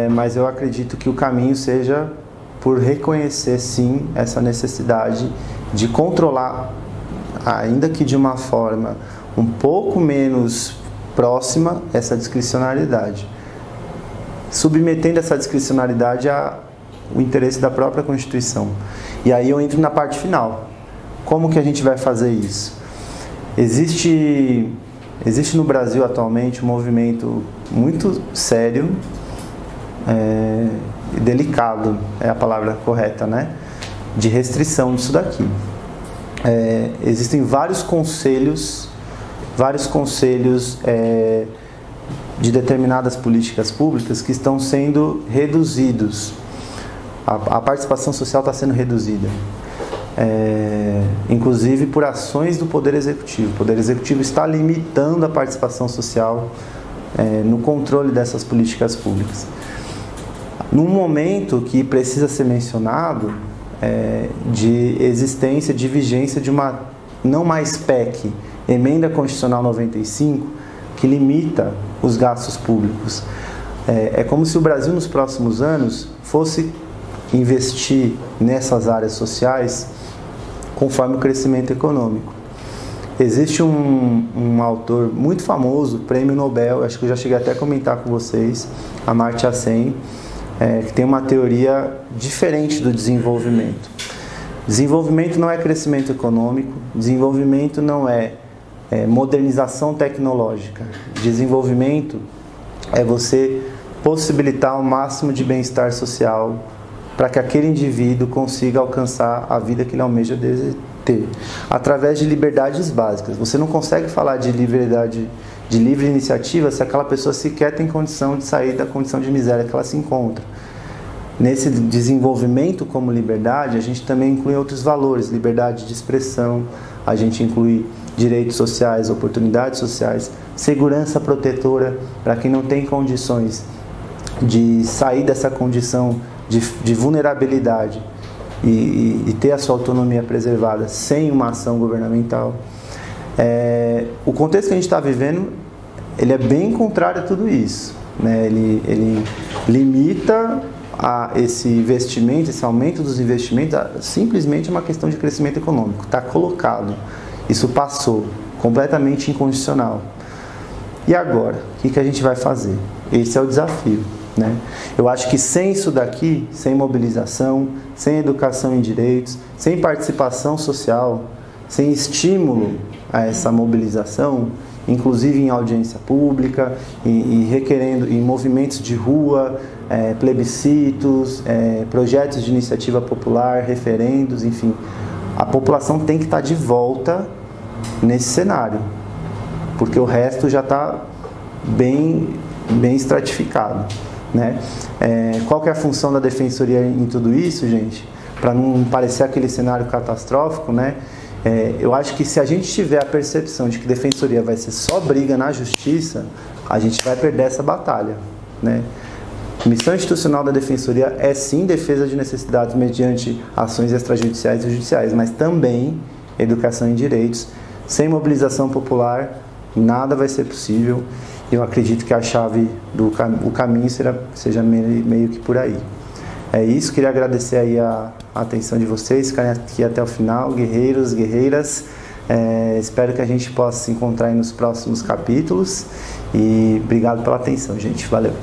Mas eu acredito que o caminho seja por reconhecer, sim, essa necessidade de controlar, ainda que de uma forma um pouco menos próxima, essa discricionariedade, submetendo essa discricionariedade ao interesse da própria Constituição. E aí eu entro na parte final. Como que a gente vai fazer isso? Existe no Brasil atualmente um movimento muito sério e delicado, é a palavra correta, né? De restrição disso daqui. Existem vários conselhos de determinadas políticas públicas que estão sendo reduzidos. A participação social está sendo reduzida, inclusive por ações do Poder Executivo. O Poder Executivo está limitando a participação social no controle dessas políticas públicas. Num momento que precisa ser mencionado de existência, de vigência de uma não mais PEC, Emenda Constitucional 95, que limita os gastos públicos. É como se o Brasil nos próximos anos fosse investir nessas áreas sociais conforme o crescimento econômico. Existe um autor muito famoso, prêmio Nobel, acho que eu já cheguei até a comentar com vocês, Amartya Sen, que tem uma teoria diferente do desenvolvimento. Desenvolvimento não é crescimento econômico, desenvolvimento não é modernização tecnológica. Desenvolvimento é você possibilitar o máximo de bem-estar social para que aquele indivíduo consiga alcançar a vida que ele almeja ter, através de liberdades básicas. Você não consegue falar de liberdade, de livre iniciativa, se aquela pessoa sequer tem condição de sair da condição de miséria que ela se encontra. Nesse desenvolvimento como liberdade, a gente também inclui outros valores, liberdade de expressão, a gente inclui direitos sociais, oportunidades sociais, segurança protetora para quem não tem condições de sair dessa condição de vulnerabilidade e ter a sua autonomia preservada sem uma ação governamental. O contexto que a gente está vivendo, ele é bem contrário a tudo isso, né? Ele limita esse investimento, esse aumento dos investimentos, simplesmente é uma questão de crescimento econômico. Está colocado. Isso passou, completamente incondicional. E agora? O que a gente vai fazer? Esse é o desafio, né? Eu acho que sem isso daqui, sem mobilização, sem educação em direitos, sem participação social, sem estímulo a essa mobilização, inclusive em audiência pública e requerendo em movimentos de rua, plebiscitos, projetos de iniciativa popular, referendos, enfim, a população tem que estar de volta nesse cenário, porque o resto já está bem estratificado, né? Qual que é a função da Defensoria em tudo isso, gente? Para não parecer aquele cenário catastrófico, né? Eu acho que se a gente tiver a percepção de que Defensoria vai ser só briga na justiça, a gente vai perder essa batalha, né? A missão institucional da Defensoria é sim defesa de necessidades mediante ações extrajudiciais e judiciais, mas também educação em direitos. Sem mobilização popular, nada vai ser possível. Eu acredito que a chave o caminho seja meio que por aí. É isso, queria agradecer aí a atenção de vocês, ficarem aqui até o final, guerreiros, guerreiras. Espero que a gente possa se encontrar aí nos próximos capítulos. E obrigado pela atenção, gente. Valeu!